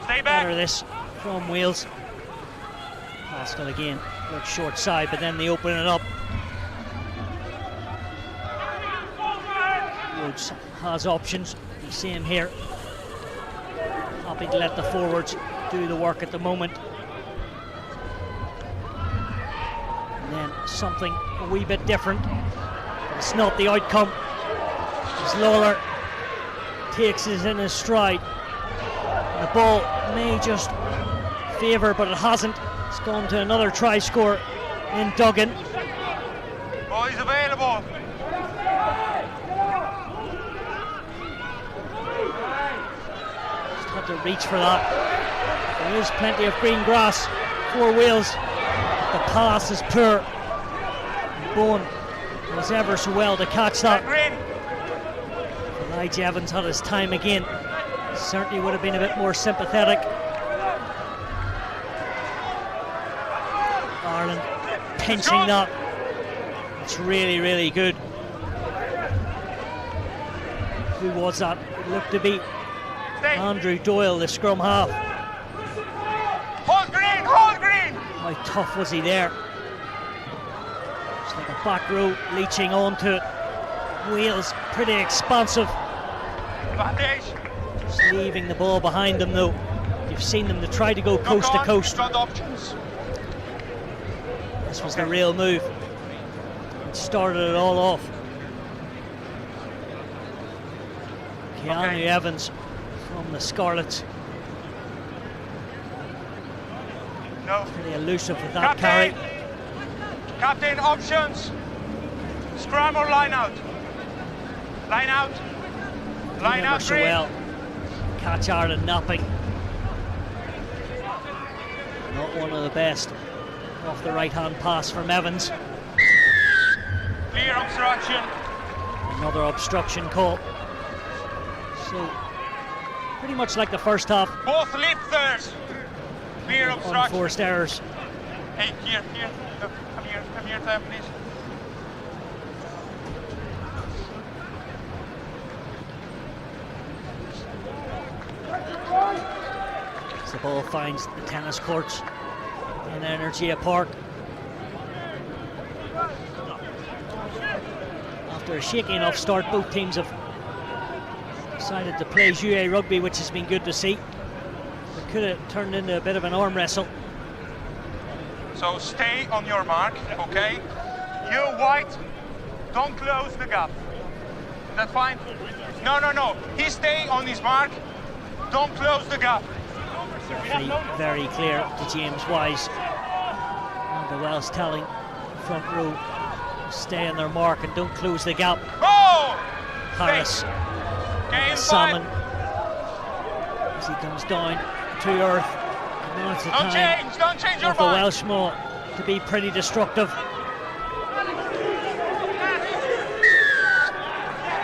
Stay back! Better this from Wales. Pascal again looks short side, but then they open it up. Woods has options. You see him here. Happy to let the forwards do the work at the moment. And then something a wee bit different. But it's not the outcome. As Lawler takes it in his stride. And the ball may just favour, but it hasn't. It's gone to another try score in Duggan. Ball is available. Had to reach for that. There is plenty of green grass for Wales. The pass is poor. Bowen was ever so well to catch that. Elijah Evans had his time again. Certainly would have been a bit more sympathetic. Ireland pinching that. It's really, really good. Who was that? It looked to be Andrew Doyle, the scrum half. Hold green, hold green! How tough was he there? It's like a back row leeching onto it. Wales pretty expansive. Bandage. Just leaving the ball behind them though. You've seen them to try to go coast to coast. Got options. This was the real move. It started it all off. Keanu Evans from the Scarlets. No. Pretty elusive with that carry. Captain, options. Scrum or line out? Line out. Line Never out, so green. well. Catch Ireland napping. Not one of the best. Off the right hand pass from Evans. Clear obstruction. Another obstruction call. So pretty much like the first half. Both lifters. Clear obstruction. Unforced errors. Hey, here. Look, come here, Tam, please. As the ball finds the tennis courts in Energia Park. After a shaky enough start, both teams have decided to play UA rugby, which has been good to see. It could have turned into a bit of an arm wrestle. So stay on your mark, okay? You, White, don't close the gap. Is that fine? No. He stay on his mark. Don't close the gap. Very clear to James Wise. And the Welsh telling the front row to stay on their mark and don't close the gap. Oh! Harris, Game Salmon, five. as he comes down to earth. Now it's the Don't time change your of the mind. Welsh maul to be pretty destructive.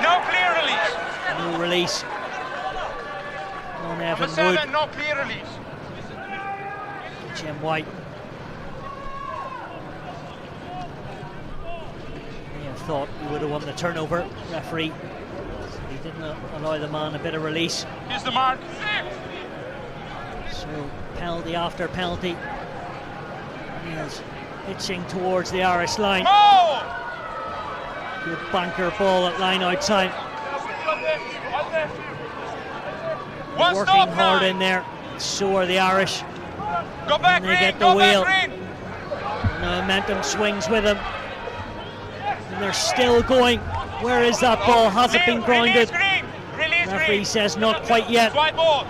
No clear release. No release on Number Evan 7, Wood. no clear release. Jim White. May have thought he would have won the turnover. Referee, he didn't allow the man a bit of release. Here's the mark. So penalty after penalty. Neil's pitching towards the Irish line. Oh! Good banker ball at line outside. One Working stop hard now. in there. So are the Irish. Go back, And they Green. get the Go wheel. back, Green. And the momentum swings with them. And they're still going. Where is that ball? Has it been grounded? Release, Green. Release, Referee Green. says not quite yet. White ball.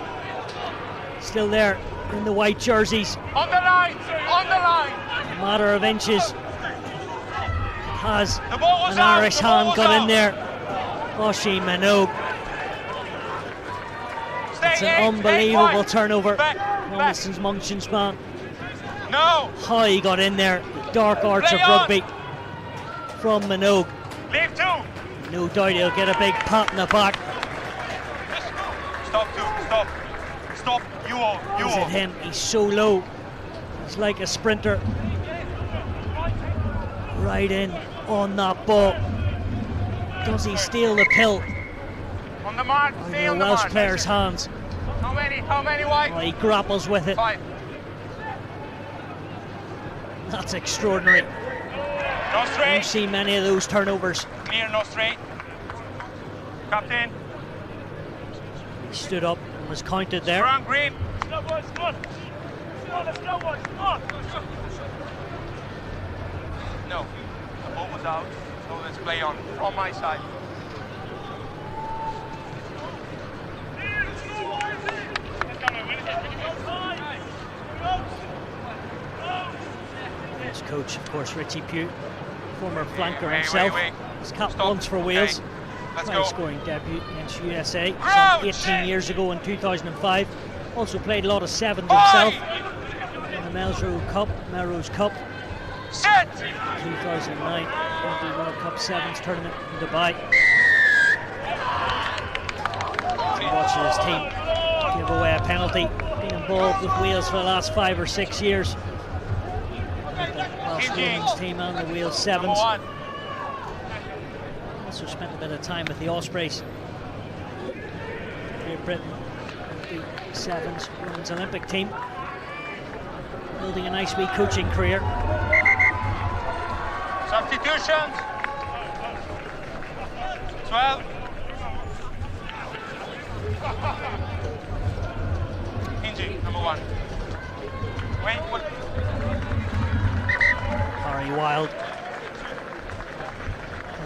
Still there in the white jerseys. On the line. On the line. A matter of inches. Has The ball was an out. Irish The ball hand was got out. in there. Oshie Minogue. Stay It's an eight, unbelievable 8 wide. turnover. Back. Robinson's Munchenspan. No. How he got in there. The dark arts Play of on. rugby from Minogue. Leave 2. No doubt he'll get a big pat in the back. Stop 2. Stop. Stop. You all. You Is all. it him? He's so low. He's like a sprinter. Right in on that ball. Does he steal the pill? On the mark. Or Stay the on the Welsh mark. player's hands? How many? How many white? Oh, he grapples with it. 5. That's extraordinary. No Don't straight. see many of those turnovers. Clear. No straight. Captain. He stood up and was counted there. Strong, Green. Slow boys, come on. Come on, let's go, boys. Come on. No. The ball was out. So let's play on. From my side. His coach, of course, Richie Pugh, former flanker Wait, himself. wait. He's capped Stop. once for Okay. Wales. Let's High go. scoring debut against USA Crouch! some 18 years ago in 2005. Also played a lot of sevens Five. himself in the Melrose Cup Set. 2009 Rugby World Cup Sevens tournament in Dubai. Watching his team give away a penalty, been involved with Wales for the last 5 or 6 years. The Welsh women's team and the Wales Number Sevens. 1. Also spent a bit of time with the Ospreys. Great Britain, the Sevens women's Olympic team. Building a nice wee coaching career. Substitutions. 12. Hingy, number 1. Wait, what? Harry Wild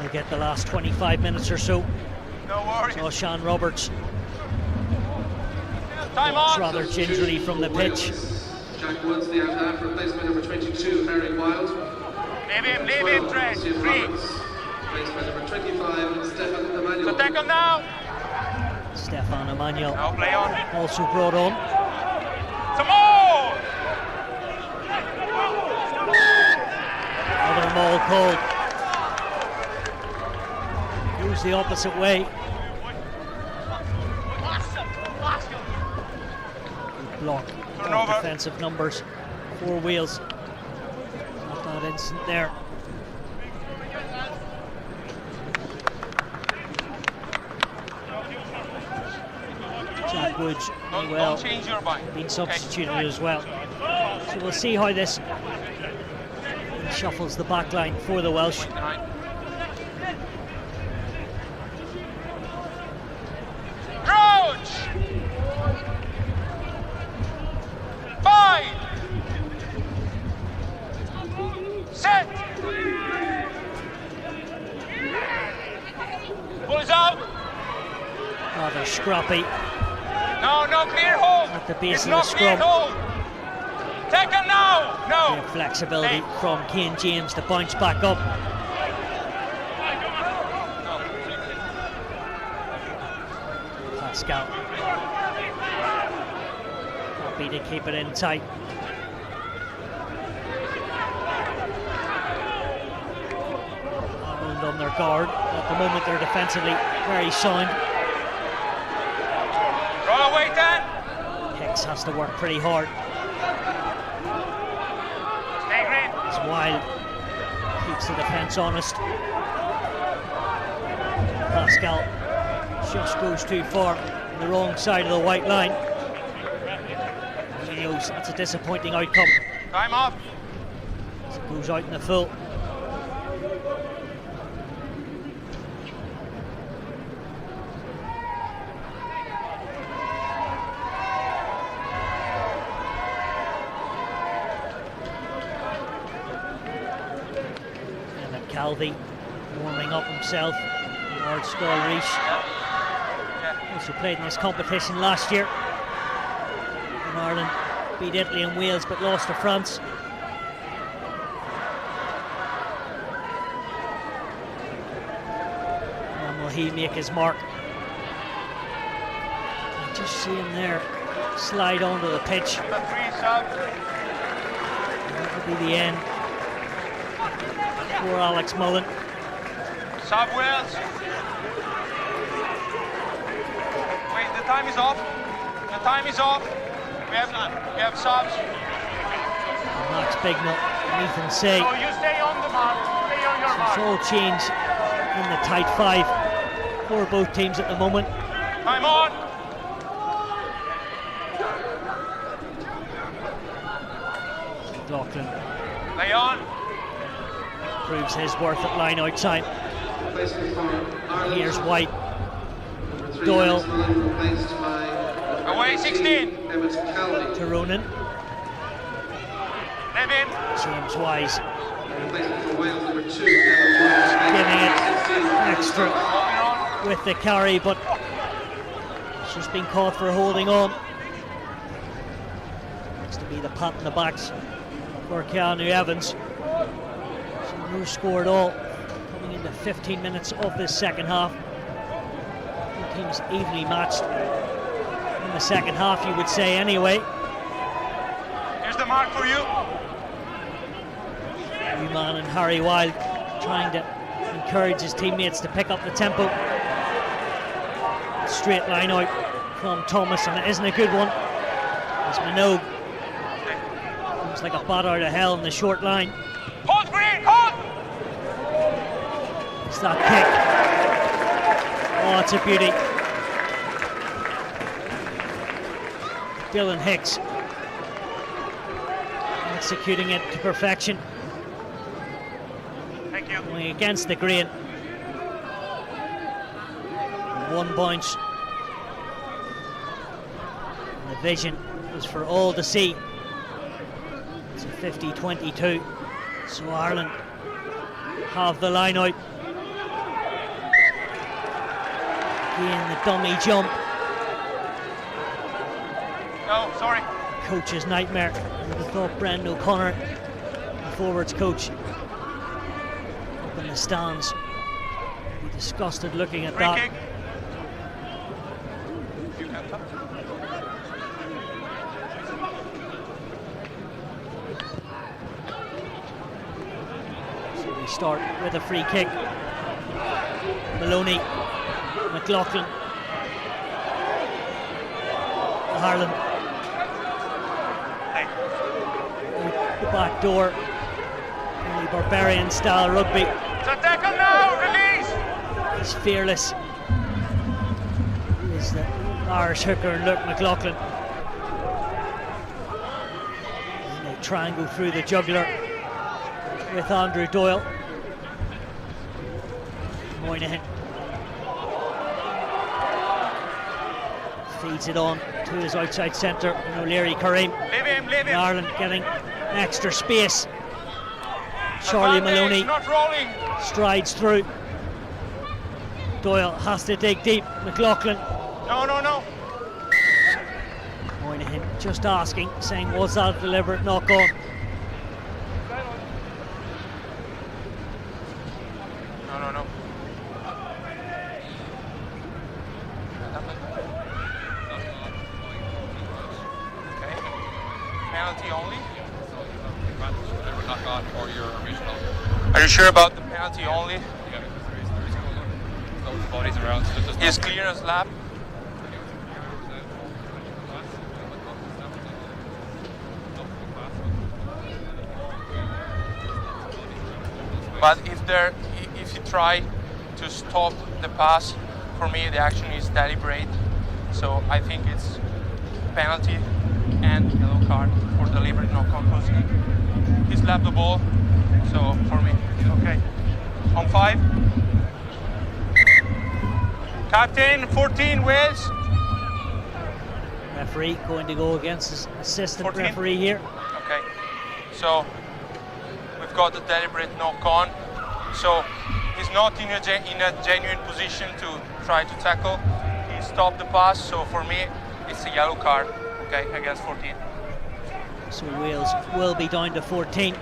will get the last 25 minutes or so. No worries. So Sean Roberts Time walks on. rather gingerly from the pitch. Jack Woods, the out half, replacement number 22, Harry Wild. Leave him, Trent. Steve Free. Roberts, replacement number 25, Stefan Emmanuel. So tackle now. Stefan Emmanuel Now play on. also brought on. Some more. Another maul called. Goes the opposite way. Good block. Turnover. Defensive numbers for Wales. Not that instant there. Jack Woods Don't, well don't change your mind. been substituted as well. So we'll see how this shuffles the back line for the Welsh. 29. Crouch. 5. Set. Ball is out. Rather scrappy. No clear hold. At the base it's of not the clear scrum. hold. Tackle now. No. Great flexibility from Kane James to bounce back up. Pascal. happy to keep it in tight. Ireland on their guard. At the moment they're defensively very sound. Roll away, Dan. Hicks has to work pretty hard. Stay green. As Wild keeps the defence honest. Pascal just goes too far on the wrong side of the white line. He knows that's a disappointing outcome. Time off. As it goes out in the full. Calvi warming up himself. Lord Skull-Rees also played in this competition last year. And Ireland beat Italy and Wales but lost to France. And will he make his mark? I just see him there slide onto the pitch. The three subs. That will be the end for Alex Mullen. Sub Wales. Wait, the time is off. The time is off. We have subs. Max Bignell and Ethan Say. So you stay on the mark. Stay on your It's mark. all change in the tight five for both teams at the moment. Time on. Laughlin Lay on. proves his worth at line outside. Placement for Ireland. Here's White. Number 3, Doyle. Alex Mullen, replaced by Away, 16. Emmett Calvi. To Ronan. Levin. James Wise Replacement for Wales, number 2, Evan Moynihan. giving it extra Moving on. with the carry, but she's been caught for holding on. Looks to be the pat in the backs for Keanu Evans. So no score at all coming into 15 minutes of this second half. Both teams evenly matched in the second half, you would say anyway. Here's the mark for you. Newman and Harry Wild trying to encourage his teammates to pick up the tempo. Straight line out from Thomas, and it isn't a good one. As Minogue looks like a bat out of hell in the short line. Hold green. Hold. It's that kick. Oh, it's a beauty. Dylan Hicks executing it to perfection. Thank you. Going against the grain. One bounce. And the vision was for all to see. It's a 50-22. So Ireland have the line out. Again, the dummy jump. No, sorry. Coach's nightmare. And I thought Brendan O'Connor, the forwards coach, up in the stands, would be disgusted looking at Free that. kick. You can touch. So we start with a free kick. Maloney, McLaughlin, Harlan. Hey. Out the back door. Really barbarian style rugby. It's a tackle now. Release. He's fearless. He is the Irish hooker, Luke McLaughlin. And they try and go through the jugular with Andrew Doyle. Moynihan feeds it on to his outside centre, O'Leary Kareem. Leave him. Leave And him. Ireland getting extra space. Charlie Maloney Not rolling. strides through. Doyle has to dig deep. McLaughlin. No, no, no. Moynihan just asking, saying, was that a deliberate knock on? No, no, no. Okay. penalty only. They were knock on or your original. Are you sure about the penalty only? Yeah, because there is loads of bodies around. So there's Is clear as lap. But if you try to stop the pass, for me the action is deliberate. So I think it's penalty and yellow card for deliberate knock-on because he slapped the ball. So for me, okay. On 5. Captain 14 Wales. Referee going to go against his assistant 14? referee here. Okay. So we've got the deliberate knock-on. So he's not in a genuine position to try to tackle. He stopped the pass. So for me, it's a yellow card. Okay, against 14. So Wales will be down to 14.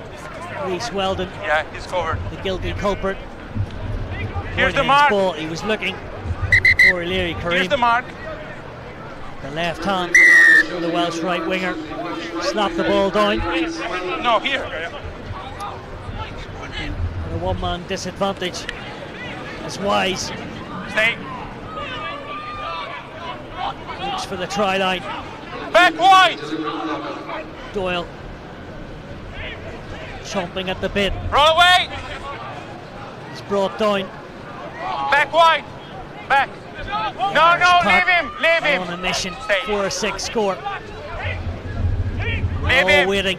Reece Weldon, Yeah, he's covered. the guilty culprit. Here's the Moynihan's mark. ball. He was looking for Leary Here's Kareem. the mark. The left hand for the Welsh right winger. Slapped the ball down. No, here. At a one-man disadvantage. As Wise Stay. looks for the try line. Back wide. Doyle chomping at the bit. Roll away. He's brought down. Back wide. Back. No, no, leave him. Leave him. On a mission Stay. for a 6 score. Leave All him. waiting.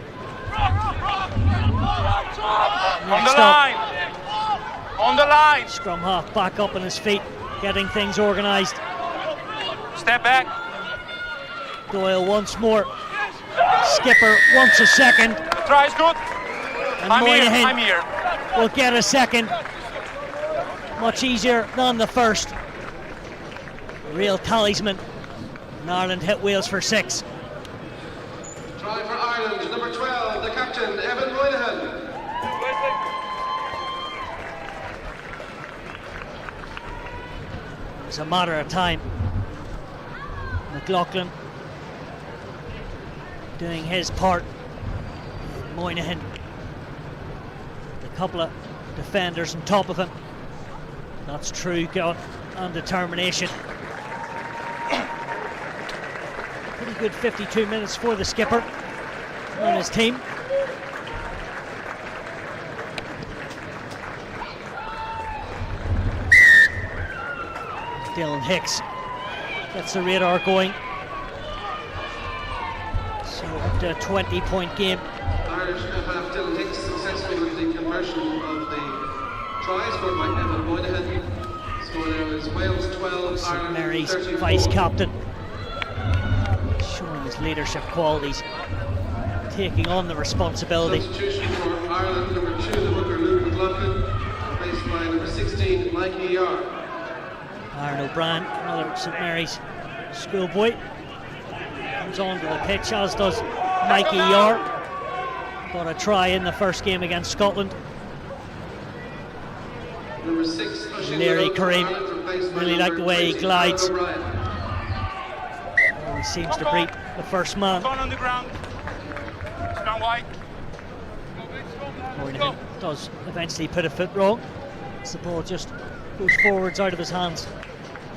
On the Next up, line. On the line. scrum half back up on his feet, getting things organised. Step back. Doyle once more. Skipper wants a second. Try is good. And I'm here. Moynihan I'm here. will get a second. Much easier than the first. Real talisman. And Ireland hit Wales for 6. Try for Ireland, number 12, the captain, Evan Moynihan. It's a matter of time. McLaughlin doing his part. Moynihan, a couple of defenders on top of him. That's true gut and determination. Pretty good 52 minutes for the skipper and his team. Dylan Hicks gets the radar going. So up to a 20-point game. Irish half Dylan Hicks successful with the conversion of the try scored by Evan Moynihan. Score now is Wales 12, St Ireland Mary's 34. vice-captain, showing his leadership qualities, taking on the responsibility. Substitution for Ireland, number 2, the hooker Luke McLaughlin, replaced by number 16, Mike E.R. Aaron O'Brien, another St Mary's schoolboy, comes onto the pitch, as does Mikey Yar. Got a try in the first game against Scotland. Number 6, Leary Kareem, really like the way he glides. He seems to beat the first man. Gone on the ground. Strong wide. Moynihan does eventually put a foot wrong, as the ball just goes forwards out of his hands.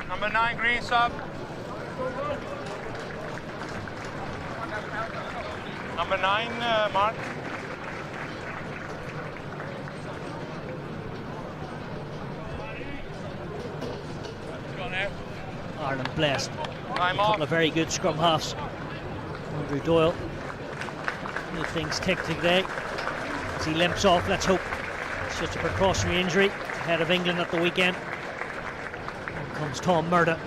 Number 9 green sub. Number 9 Mark. Ireland blessed. Time A couple off. of very good scrum halves. Andrew Doyle made things tick today as he limps off. Let's hope it's just a precautionary injury ahead of England at the weekend. Here comes Tom Murda.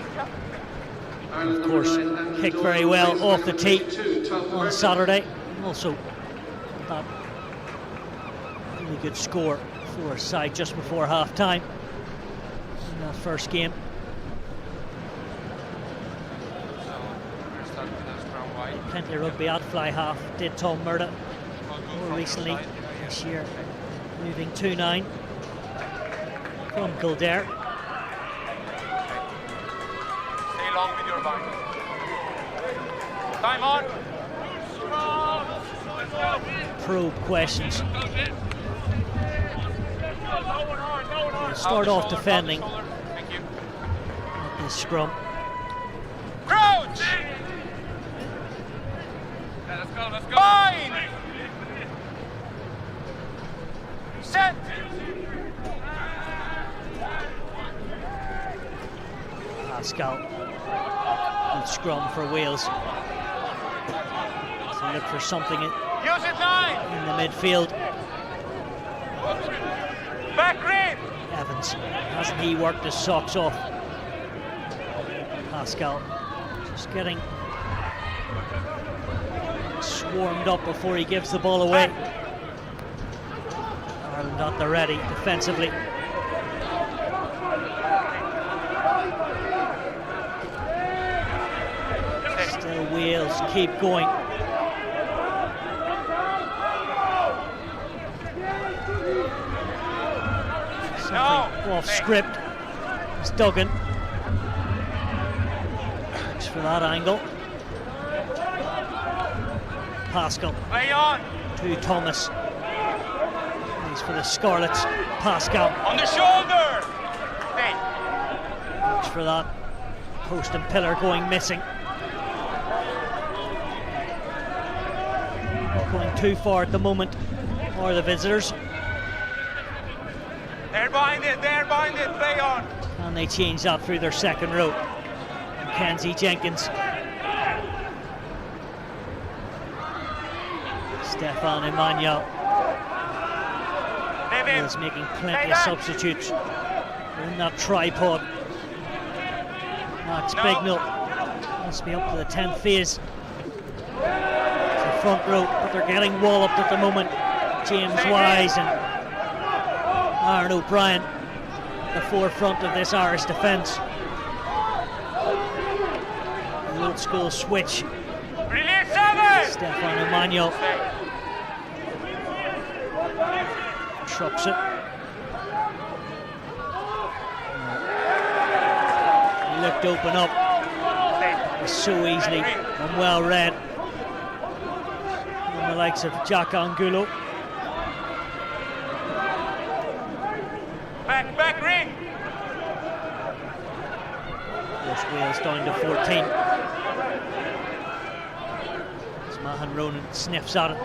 Of course, kicked very well off the tee on Saturday. Also that really good score for a side just before half time in that first game. Plenty of rugby at fly half, did Tom Murda more recently this year, moving 2-9 from Kildare. Stay long with your bind. Time on. probe questions. Start off defending Thank you. at this scrum. Crouch! Yeah, let's go, let's go. Bind! Set! Pascal. Good scrum for Wales. To look for something in Use it line! the midfield. Back ring! Evans, hasn't he worked his socks off? Pascal just getting swarmed up before he gives the ball away. Ireland at the ready defensively. Still Wales keep going. Something off script. It's Duggan. Looks for that angle. Pascal Play on! to Thomas. He's for the Scarlets. Pascal On the shoulder! Stay. looks for that. Post and pillar going missing. Not going too far at the moment, or the visitors. They're binded, play on! And they change that through their second row. Mackenzie Jenkins. Stefan Emmanuel Leave him! is making plenty of substitutes. In that tripod. Max No. Bignell must be up to the 10th phase. It's the front row, but they're getting walloped at the moment. James Wise and Aaron O'Brien at the forefront of this Irish defence. The old school switch. Release 7! Stefan Emmanuel trucks it. He looked open up. It was so easily and well read. And the likes of Jack Angulo. Back ring! West Wales down to 14. As Mahan Ronan sniffs at it.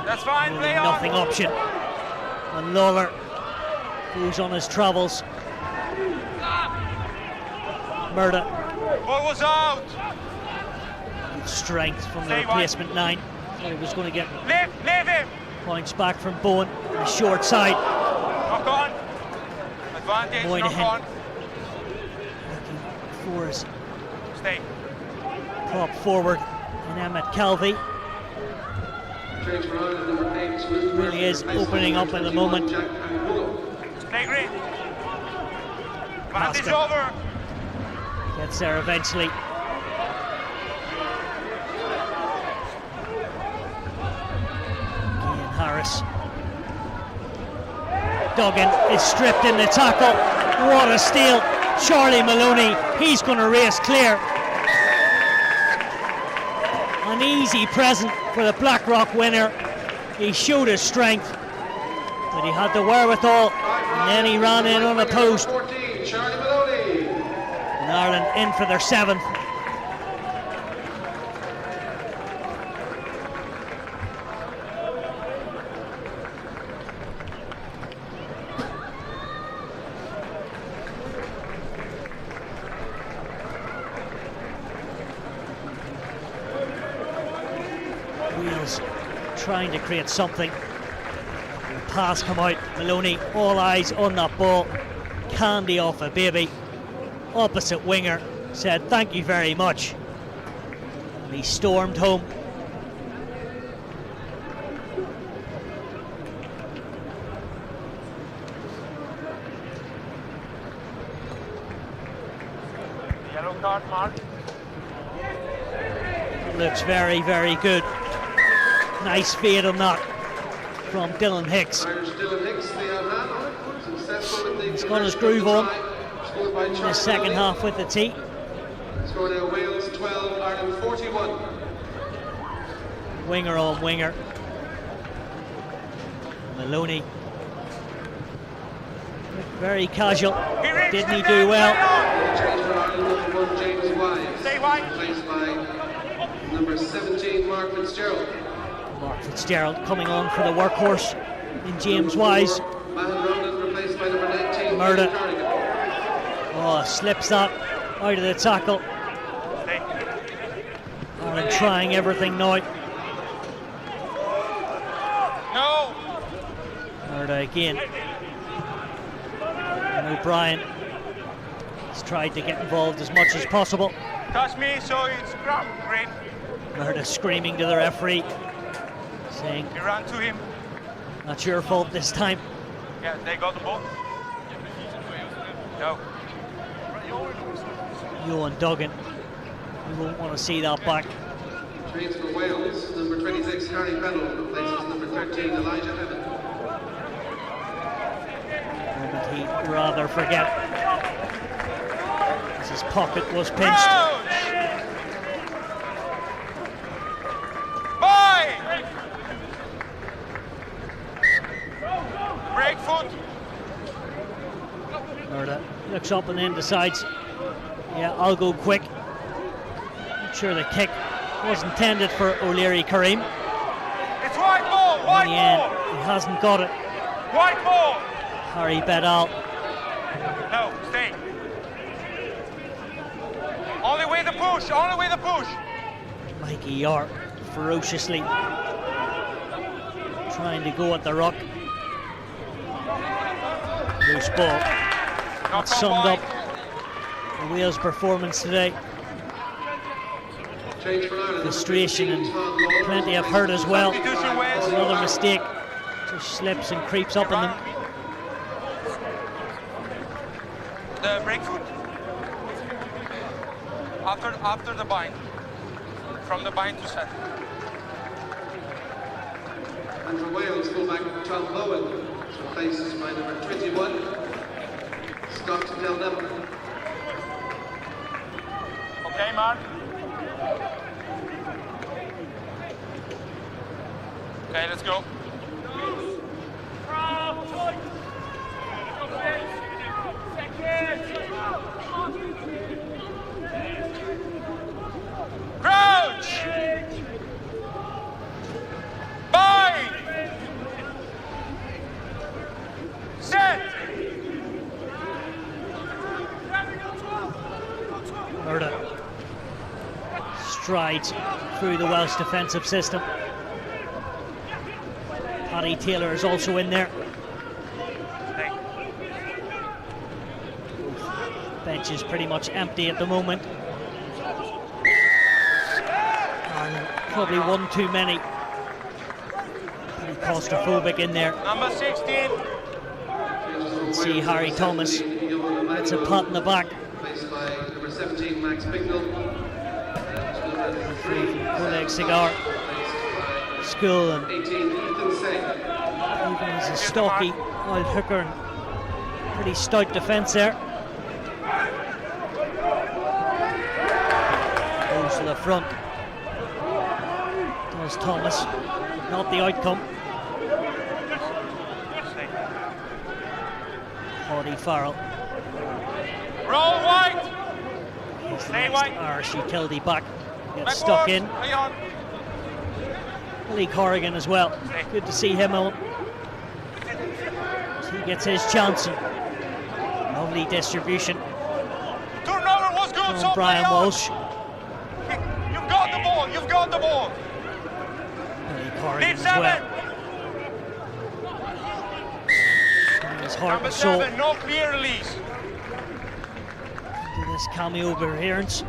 That's fine, Only play on! nothing option. And Lawler goes on his travels. Murda. Ball was out! Good strength from the Stay replacement 9. Thought he was going to get Leave him! points back from Bowen. The short side. Knock on! Advantage, Moynihan. knock on! Looking for his Stay. prop forward. And Emmett Calvey really is opening up in the moment. Stay green. Advantage Pascal. over! Gets there eventually. Ian Harris. Duggan is stripped in the tackle. What a steal. Charlie Maloney, he's going to race clear. An easy present for the Blackrock winner. He showed his strength, but he had the wherewithal, and then he ran in on a post. 14, Charlie Maloney. And Ireland in for their 7th. Wales trying to create something. The pass come out. Maloney, all eyes on that ball. Candy off a baby. Opposite winger said thank you very much. And he stormed home. Yellow card mark. Looks very, very good. Nice fade on that from Dylan Hicks. Irish Dylan Hicks, the man on it. Successful in the He's got his groove on Scored by in the Charlie second Maloney. half with the tee. Scored Wales 12, Ireland 41. winger on winger. Maloney, very casual, didn't he do well? Change for Ireland, number 1 James Wise. Stay wide. Replaced by number 17 Mark Fitzgerald. Mark Fitzgerald coming on for the workhorse in James Wise. Mahan Rowland replaced by number 19 Murder. Cardigan. Oh, slips that out of the tackle. Ireland trying everything now. No! Murder again. And O'Brien has tried to get involved as much as possible. Touch me, so it's scrum. Great. Murder screaming to the referee, saying, You ran to him. not your fault this time. Yeah, they got the ball. No. Ewan Duggan, we won't want to see that back. Trains for Wales, number 26 Harry Bennell replaces number 13 Elijah Evan. Moment he'd rather forget, as his pocket was pinched. Crouch! Bye! Break foot. Murder looks up and then decides, yeah, I'll go quick. Not sure the kick was intended for O'Leary Kareem. It's white ball, In white the end, ball, he hasn't got it. white ball. Harry Bedell, No, stay. Only way the push, only way the push. Mikey Yart ferociously trying to go at the ruck. Loose ball. That summed up the Wales performance today. Change for Ireland. Frustration and plenty of hurt as well. Substitution Wales. Another mistake, just slips and creeps up on them. The break foot. After the bind. From the bind to set. And for Wales, fullback Tom Bowen is replaced by number 21 Scott Del Neville. Okay, Mark. Okay, let's go. Crouch! Bind! Set! Murder strides through the Welsh defensive system. Paddy Taylor is also in there. Bench is pretty much empty at the moment. And probably one too many. Pretty claustrophobic in there. Number 16. See Harry Thomas. It's a pat in the back. Replaced by number 17 Max Bignell. Oleg Cigar. School and 18 Ethan Singh. even as a stocky old hooker and pretty stout defence there. Goes to the front. Does Thomas. Not the outcome. Paddy Farrell. Roll white. He's the Stay next white. Irish utility back. Gets Back stuck forward. in. Lay on. Lee Corrigan as well. Good to see him on. He gets his chance. And lovely distribution Turnover was good, so from Brian play on. Walsh. You've got the ball, you've got the ball. Lee Corrigan Lead as 7. well. His heart Number and soul 7, no clear release. into this cameo appearance.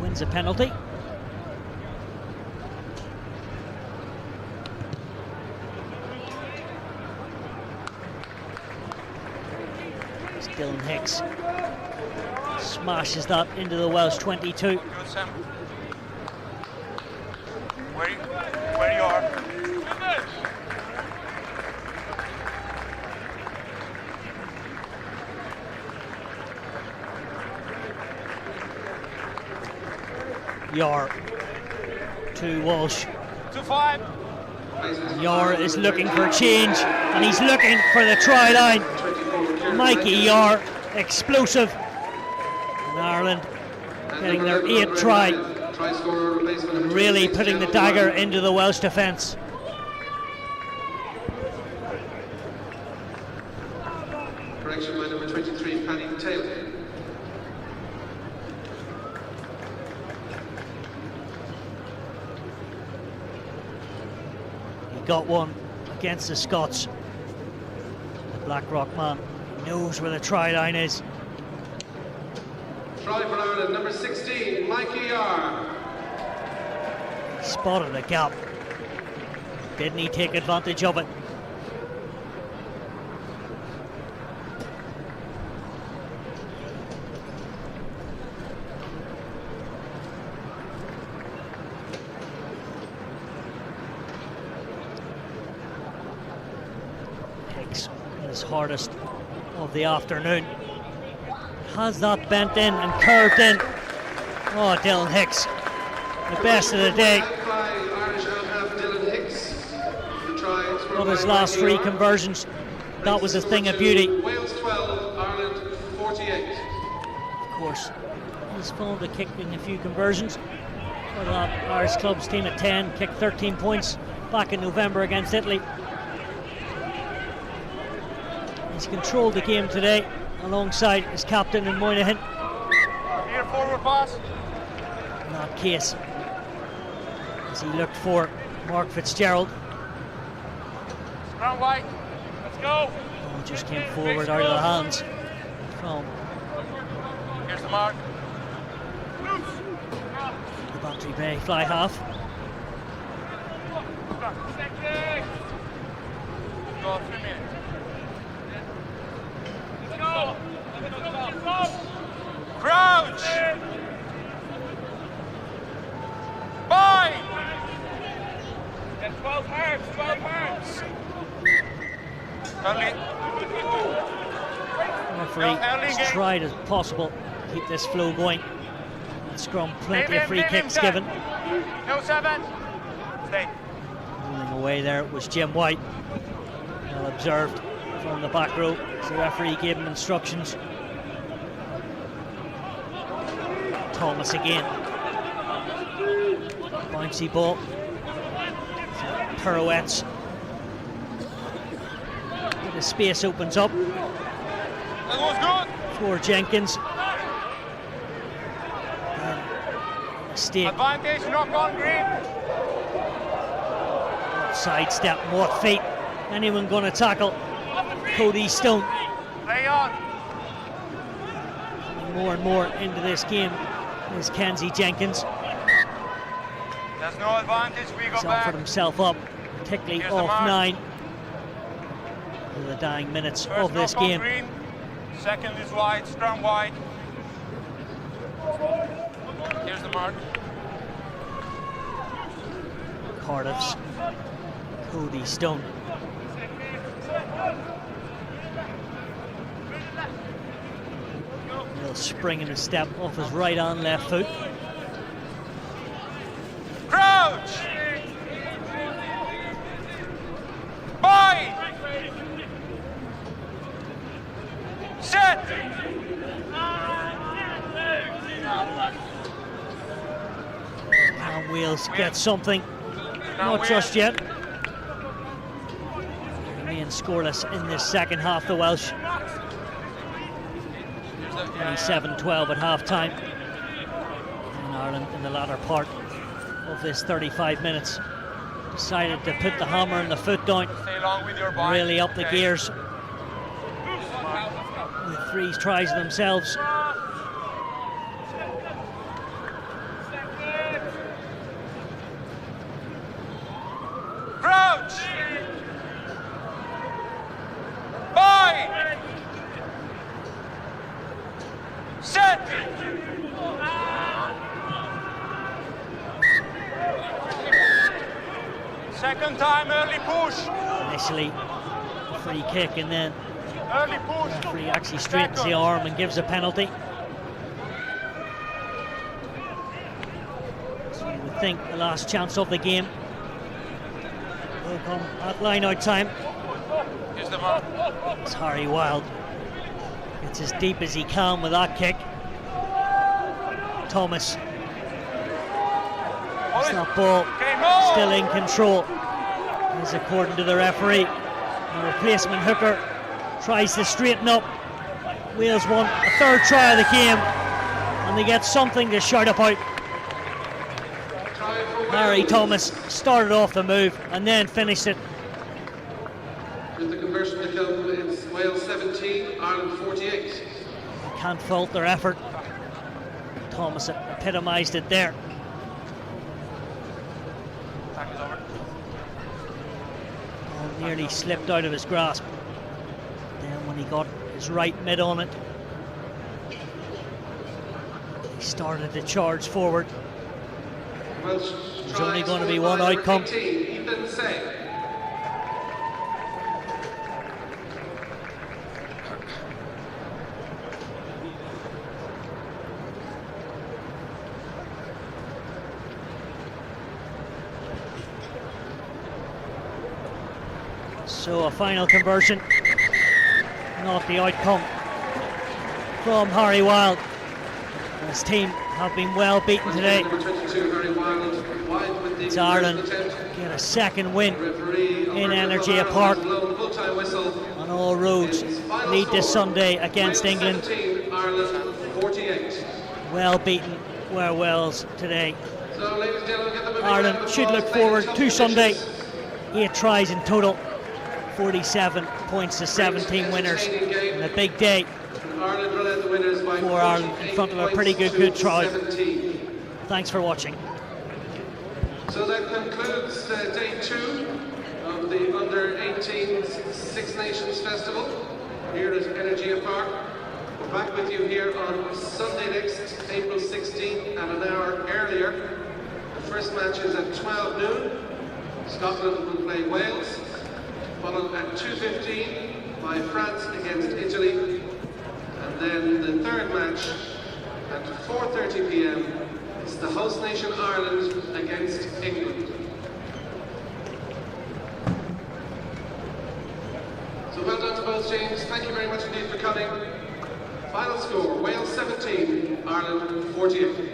Wins a penalty. Dylan Hicks smashes that into the Welsh 22. Good, Sam. Where you are? Yar to Walsh. 2-5. Yar is looking for change, and he's looking for the try line. Mikey Yar, explosive. And Ireland getting their 8th try, really putting the dagger into the Welsh defence. Correction by number 23, Paddy Taylor. He got one against the Scots. The Blackrock man knows where the try line is. Try for Ireland, number 16, Mikey Yar. He spotted a gap. Didn't he take advantage of it? Hicks, his hardest of the afternoon. Has that bent in and curved in. Oh, Dylan Hicks, the best of the day. On his last 3 conversions, that was a thing of beauty. Wales 12, Ireland 48. Of course, he's found a kick in a few conversions. For that Irish club's team at 10, kicked 13 points back in November against Italy. He's controlled the game today alongside his captain in Moynihan. Here, forward pass. In that case, as he looked for Mark Fitzgerald. Round wide. Let's go. Oh, just came forward out of the hands from Here's the mark. the Bantry Bay fly half. Go 3 minutes. Crouch! Bind! 12 hands, 12 hands. Early. Referee has tried as possible to keep this flow going. That scrum, plenty of free kicks given. No 7. Stay. Rolling away there was Jim White. Well observed from the back row as the referee gave him instructions. Thomas again. Bouncy ball. Pirouettes. The space opens up That was good. for Jenkins. Mistake. Advantage, knock on green. Sidestep, more feet. Anyone going to tackle Cody Stone? Play on. Coming more and more into this game is Kenzie Jenkins. There's no advantage, we go He's back. offered himself up, particularly Here's the off mark. 9 in the dying minutes First of this knock on game. green. Second is wide, scrum wide. Here's the mark. Cardiff's Cody Stone. Little spring in his step off his right on left foot. Crouch! Bind! Set! And Wales get something. Now Not just yet. Remain scoreless in this second half, the Welsh. 27-12 at half time. And Ireland in the latter part of this 35 minutes decided to put the hammer and the foot down, Stay long with your bind. really up the Okay. gears with 3 tries themselves. Crouch! Bind! Set! Second time, early push. Initially a free kick, and then Early push. the referee actually straightens the arm and gives a penalty. think the last chance of the game will come at line-out time. Here's the ball. It's Harry Wild. It's as deep as he can with that kick. Thomas. It's that ball still in control, as according to the referee. The replacement hooker tries to straighten up. Wales won a third try of the game, and they get something to shout about. Harry Thomas started off the move and then finished it. With the conversion to come, it's Wales 17, Ireland 48. Can't fault their effort. Thomas epitomised it there. Time is over. Oh, nearly slipped out of his grasp. Then when he got his right mid on it, he started to charge forward. There's only going to be one outcome. So a final conversion, not the outcome from Harry Wild. His team have been well beaten today. It's Ireland get a second win in Energy Park, and all roads lead this Sunday against England. Well beaten were Wales today. Ireland should look forward to Sunday. 8 tries in total, 47 points to 17 winners, and a big day for Ireland in front of a pretty good crowd. Thanks for watching. So that concludes day 2 of the Under-18 Six Nations Festival here at Energy Park. We're back with you here on Sunday next, April 16th, and an hour earlier. The first match is at 12 noon. Scotland will play Wales, followed at 2:15 by France against Italy, and then the third match at 4:30 p.m. it's the host nation Ireland against England. So well done to both teams. Thank you very much indeed for coming. Final score: Wales 17, Ireland 48.